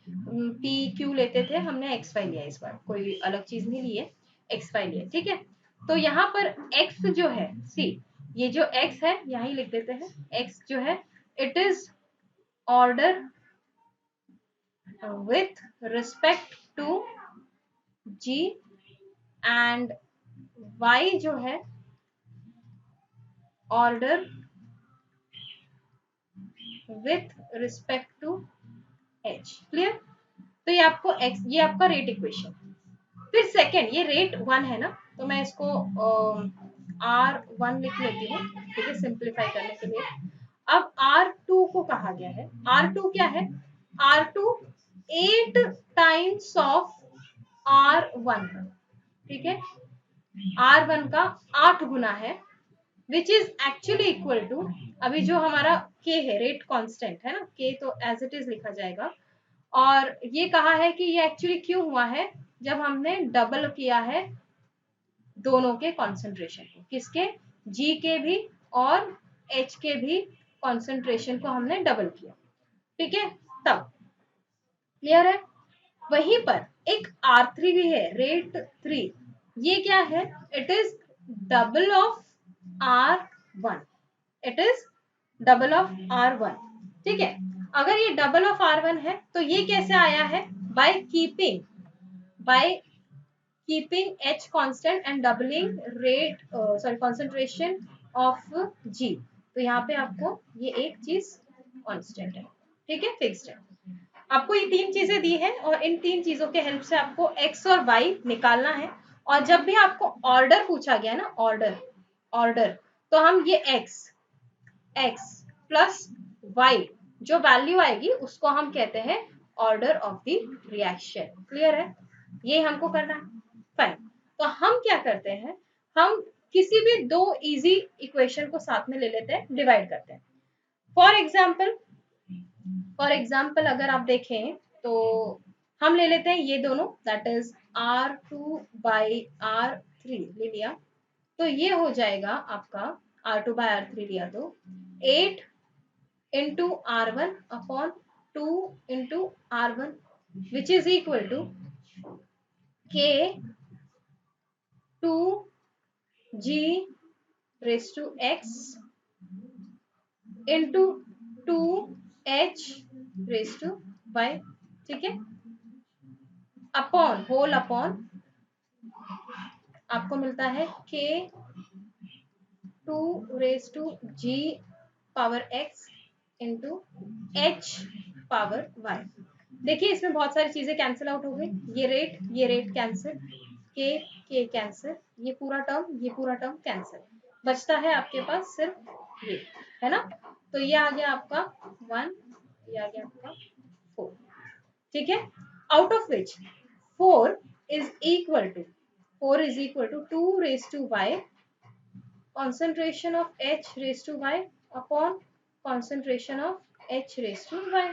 P Q लेते थे हमने, X Y लिया, इस बार कोई अलग चीज नहीं ली है, X Y लिया, ठीक है। तो यहाँ पर X जो है, सी ये जो X है यहीं लिख देते हैं, X जो है it is order with respect to G and Y जो है order with respect to H। Clear? तो ये आपको X, ये आपका रेट इक्वेशन। फिर सेकेंड, ये रेट 1 है ना, तो मैं इसको R1 लिख लेती हूँ, ठीक है, सिंप्लीफाई करने के लिए। अब R2 को कहा गया है, R2 क्या है, R2 8 टाइम्स ऑफ R1, ठीक है, R1 का 8 गुना है, which is actually equal to, अभी जो हमारा K है, रेट कांस्टेंट है ना, K तो एज इट इज लिखा जाएगा। और ये कहा है कि ये एक्चुअली क्यों हुआ है, जब हमने डबल किया है दोनों के कॉन्सेंट्रेशन को, किसके, G के भी और H के भी कॉन्सेंट्रेशन को हमने डबल किया, ठीक है, तब क्लियर है। वहीं पर एक R3 भी है, रेट 3, ये क्या है, it is double of R1, it is double of R1, ठीक है। अगर ये डबल ऑफ R1 है तो ये कैसे आया है, by keeping H constant and doubling rate, sorry, concentration of G। तो यहाँ पे आपको ये एक चीज कांस्टेंट है, ठीक है, फिक्स्ड है। आपको ये 3 चीजें दी है और इन 3 चीजों के हेल्प से आपको X और Y निकालना है। और जब भी आपको ऑर्डर पूछा गया ना, ऑर्डर, तो हम ये x प्लस y जो वैल्यू आएगी उसको हम कहते हैं order of the reaction. Clear है, ये हमको करना है, फाइन। तो हम क्या करते हैं, हम किसी भी दो इजी इक्वेशन को साथ में ले लेते हैं, डिवाइड करते हैं। फॉर एग्जाम्पल अगर आप देखें तो हम ले लेते हैं ये दोनों, that is R2 by R3 ले लिया, तो ये हो जाएगा आपका R2 बाई R3 लिया तो 8 into R1 upon 2 into R1 which is equal to K 2G raise to X into 2H raise to Y, ठीक है, अपॉन होल अपॉन आपको मिलता है K 2 raise to G power X into H power Y। देखिए इसमें बहुत सारी चीजें कैंसिल आउट हो गई, ये रेट कैंसिल, के कैंसिल, ये पूरा टर्म कैंसिल, बचता है आपके पास सिर्फ ये, है ना। तो ये आ गया आपका 1, ये आ गया आपका 4, ठीक है, out of which 4 is equal to 2 raise to y concentration of H raised to y upon concentration of H raised to y,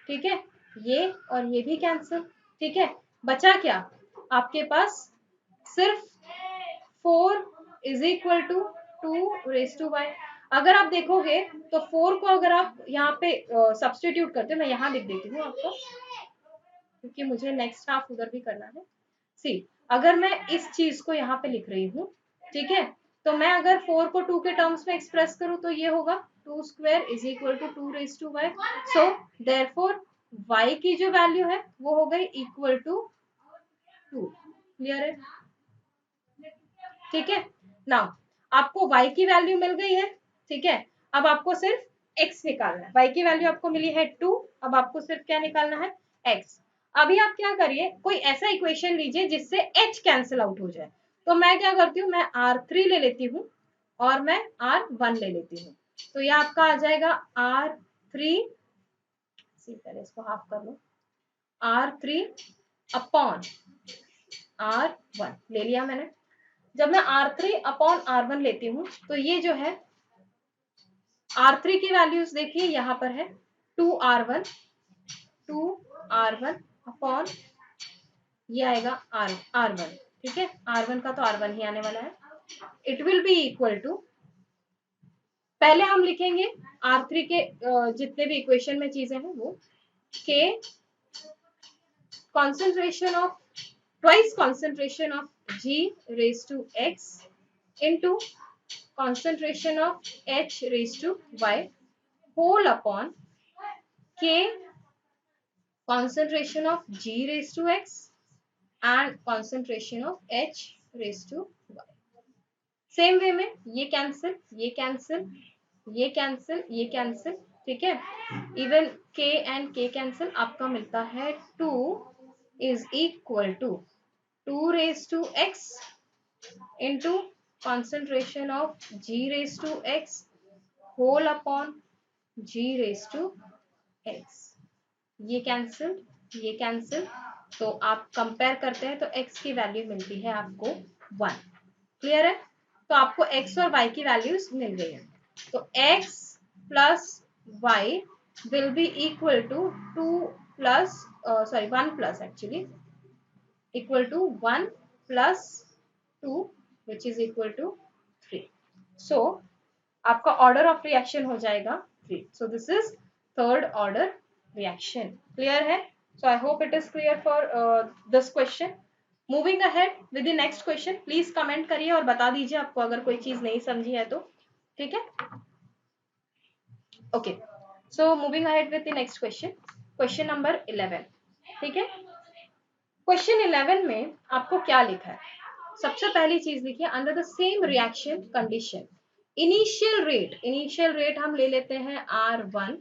ठीक है, ये और ये भी कैंसिल, ठीक है, बचा क्या आपके पास, सिर्फ 4 is equal to 2 raise to y। अगर आप देखोगे तो 4 को अगर आप यहाँ पे सब्स्टिट्यूट करते हो, मैं यहाँ लिख देती हूँ आपको क्योंकि मुझे नेक्स्ट हाफ उधर भी करना है। सी, अगर मैं इस चीज को यहाँ पे लिख रही हूँ, ठीक है, तो मैं अगर 4 को 2 के टर्म्स में एक्सप्रेस करूँ तो ये होगा 2 square is equal to 2 raise to Y. So therefore y की जो वैल्यू है वो हो गई इक्वल टू 2। क्लियर है? ठीक है, नाउ आपको y की वैल्यू मिल गई है, ठीक है, अब आपको सिर्फ x निकालना है। y की वैल्यू आपको मिली है 2, अब आपको सिर्फ क्या निकालना है, x। अभी आप क्या करिए, कोई ऐसा इक्वेशन लीजिए जिससे h कैंसिल आउट हो जाए। तो मैं क्या करती हूँ, मैं r3 ले लेती हूँ और मैं r1 ले लेती हूँ। तो ये आपका आ जाएगा r3, पहले इसको हाफ कर लो, r3 अपॉन r1 ले लिया मैंने। जब मैं R3 अपॉन R1 लेती हूँ तो ये जो है R3 की वैल्यूज देखिए यहाँ पर है 2R1 अपॉन ये आएगा R1, ठीक है, R1 का तो R1 ही आने वाला है। It will be equal to, पहले हम लिखेंगे R3 के जितने भी इक्वेशन में चीजें हैं वो K concentration of twice concentration of G raised to X into concentration of H raised to Y whole upon K concentration of G raised to X and concentration of H raised to Y। Same way में ये cancel, ये cancel, ये cancel, ये cancel, ठीक है, even K and K cancel, आपका मिलता है 2 is equal to 2 raised to X into concentration of G raised to X whole upon G raised to X। ये कैंसिल, ये कैंसिल, तो आप कंपेयर करते हैं तो x की वैल्यू मिलती है आपको 1। क्लियर है? तो आपको x और y की वैल्यूज मिल गई है। तो x plus y will be equal to 1 plus actually equal to 1 plus 2 which is equal to 3। So आपका ऑर्डर ऑफ रिएक्शन हो जाएगा 3। So this is third order reaction। Clear है? So I hope it is clear for this question। Moving ahead with the next question, please comment करिए और बता दीजिए आपको अगर कोई चीज नहीं समझी है तो, ठीक है? Okay, so moving ahead with the next question, question number 11, ठीक है? Question 11 में आपको क्या लिखा है? सबसे पहली चीज लिखिए, under the same reaction condition initial rate हम ले लेते हैं R1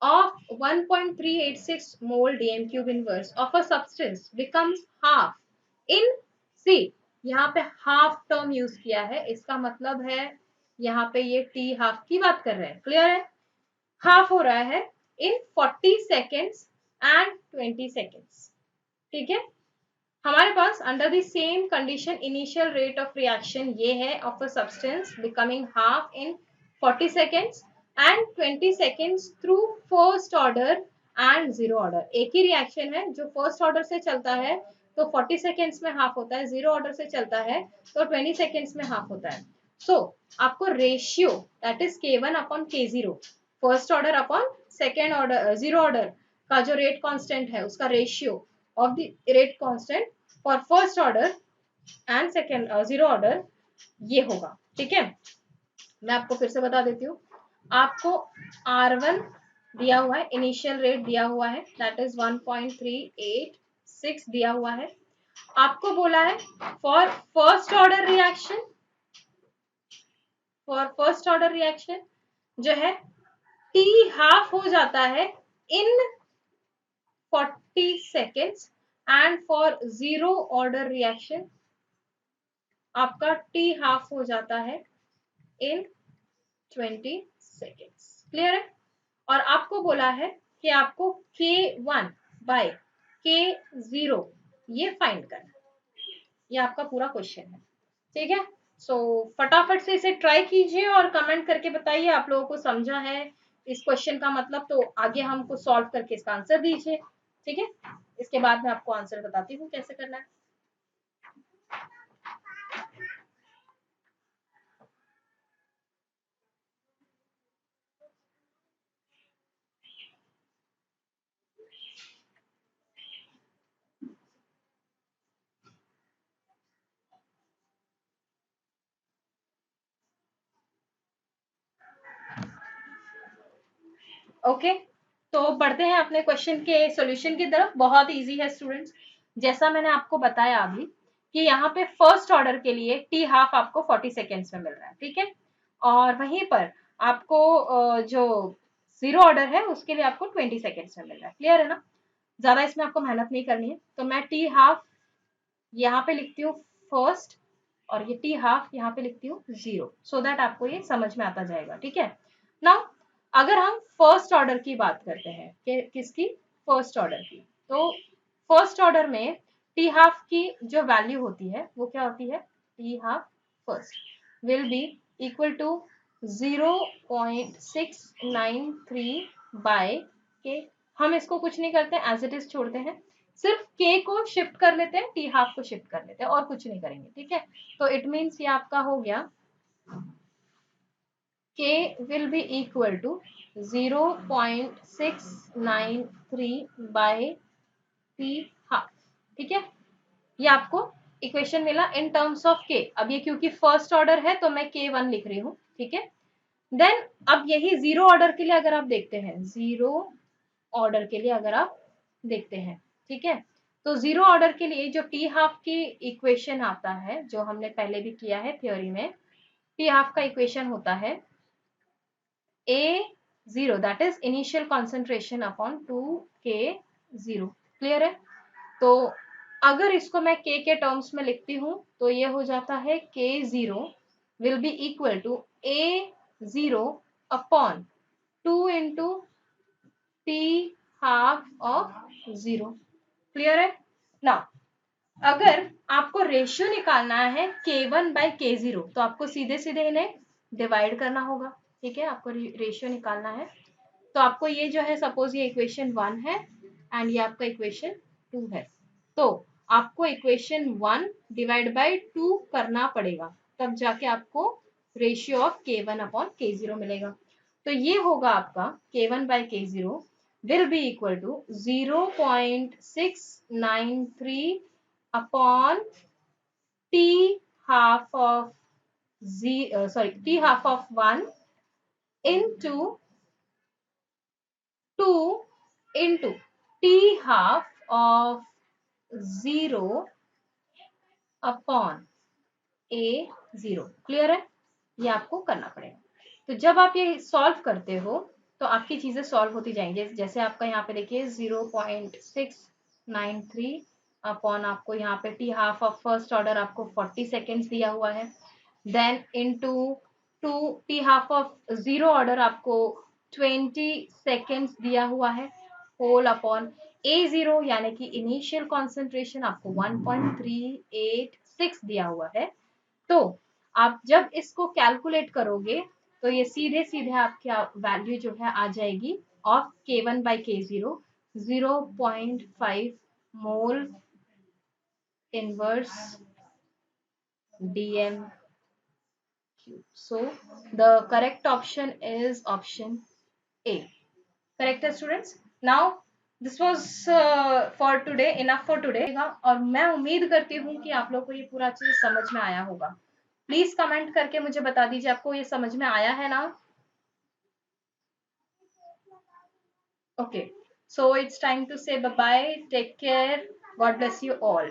of 1.386 mole DM cube inverse of a substance becomes half in C। यहाँ पे हाफ टर्म यूज किया है, इसका मतलब है यहाँ पे ये T हाफ की बात कर रहे हैं। क्लियर है? हाफ हो रहा है इन 40 seconds and 20 seconds। ठीक है, हमारे पास under the same condition initial rate of reaction ये है of a substance becoming half in 40 seconds and 20 seconds through first order and zero order. एक ही रिएक्शन है, जो फर्स्ट ऑर्डर से चलता है तो 40 seconds में हाफ होता है, जीरो ऑर्डर से चलता है तो 20 seconds में हाफ होता है। सो आपको ratio that is K1 upon K0, first order upon second order zero order का जो रेट कांस्टेंट है उसका ratio of the rate constant for first order and second zero order ये होगा। ठीक है, मैं आपको फिर से बता देती हूँ, आपको R1 दिया हुआ है, इनिशियल रेट दिया हुआ है दैट इज 1.386 दिया हुआ है। आपको बोला है फॉर फर्स्ट ऑर्डर रिएक्शन जो है T हाफ हो जाता है इन 40 seconds and for zero order reaction आपका T हाफ हो जाता है in 20 seconds। क्लियर है? और आपको बोला है कि आपको K1 by K0 ये फाइंड करना, ये आपका पूरा क्वेश्चन है। ठीक है, सो फटाफट से इसे ट्राई कीजिए और कमेंट करके बताइए आप लोगों को समझा है इस क्वेश्चन का मतलब, तो आगे हमको सॉल्व करके इसका आंसर दीजिए। ठीक है, इसके बाद मैं आपको आंसर बताती हूँ कैसे करना है। ओके, तो बढ़ते हैं अपने क्वेश्चन के सॉल्यूशन की तरफ। बहुत इजी है स्टूडेंट्स, जैसा मैंने आपको बताया अभी कि यहाँ पे फर्स्ट ऑर्डर के लिए टी हाफ आपको 40 सेकेंड्स में मिल रहा है, ठीक है। और वहीं पर आपको जो जीरो ऑर्डर है उसके लिए आपको 20 सेकेंड्स में मिल रहा है। क्लियर है ना? ज्यादा इसमें आपको मेहनत नहीं करनी है। तो मैं टी हाफ यहाँ पे लिखती हूँ फर्स्ट, और ये टी हाफ यहाँ पे लिखती हूँ जीरो, सो दैट आपको ये समझ में आता जाएगा, ठीक है। नाउ अगर हम फर्स्ट ऑर्डर की बात करते हैं कि किसकी, फर्स्ट ऑर्डर की, तो फर्स्ट ऑर्डर में टी हाफ की जो वैल्यू होती है वो क्या होती है, T half first will be equal to 0.693 by K. हम इसको कुछ नहीं करते, एज इट इज छोड़ते हैं, सिर्फ के को शिफ्ट कर लेते हैं, टी हाफ को शिफ्ट कर लेते हैं, और कुछ नहीं करेंगे, ठीक है। तो इट मीन्स ये आपका हो गया k will be equal to 0.693 by p half, ठीक है। ये आपको इक्वेशन मिला इन टर्म्स ऑफ के। अब ये क्योंकि फर्स्ट ऑर्डर है तो मैं k1 लिख रही हूँ, ठीक है। देन अब यही जीरो ऑर्डर के लिए अगर आप देखते हैं, जीरो ऑर्डर के लिए अगर आप देखते हैं, ठीक है, तो जीरो ऑर्डर के लिए जो टी हाफ की इक्वेशन आता है, जो हमने पहले भी किया है थ्योरी में, टी हाफ का इक्वेशन होता है A0 that is initial concentration upon 2K0। Clear है? तो अगर इसको मैं K के टर्म्स में लिखती हूँ तो ये हो जाता है K0 will be equal to A0 upon 2 into T half of 0। Clear है ना? अगर आपको रेशियो निकालना है K1 by K0 तो आपको सीधे सीधे इन्हें डिवाइड करना होगा, ठीक है। आपको रेशियो निकालना है तो आपको ये जो है, सपोज ये इक्वेशन 1 है एंड ये आपका इक्वेशन 2 है, तो आपको इक्वेशन 1 डिवाइड बाय 2 करना पड़ेगा, तब जाके आपको ratio of K1 upon K0 मिलेगा। तो ये होगा आपका K1 by K0 will be equal to 0.693 upon t half of t half of 1 into 2 into t half of 0 upon A0। Clear है? ये आपको करना पड़ेगा। तो जब आप ये सॉल्व करते हो तो आपकी चीजें सॉल्व होती जाएंगी। जैसे आपका यहाँ पे देखिए 0.693 अपॉन आपको यहाँ पे T half of first order आपको 40 सेकेंड्स दिया हुआ है, then into 2 T half of zero order आपको 20 सेकेंड्स दिया हुआ है, होल अपॉन A0 यानी कि इनिशियल कॉन्सेंट्रेशन आपको 1.386 दिया हुआ है। तो आप जब इसको कैलकुलेट करोगे तो ये सीधे सीधे आपकी वैल्यू जो है आ जाएगी of K1 by K0 0.5 mole inverse dm cube. So the correct option is option A. Correct है students? Now this was for today, enough for today। और मैं उम्मीद करती हूँ कि आप लोग को ये पूरा चीज समझ में आया होगा। प्लीज कमेंट करके मुझे बता दीजिए आपको ये समझ में आया है ना? Okay, so it's time to say bye bye, take care, God bless you all।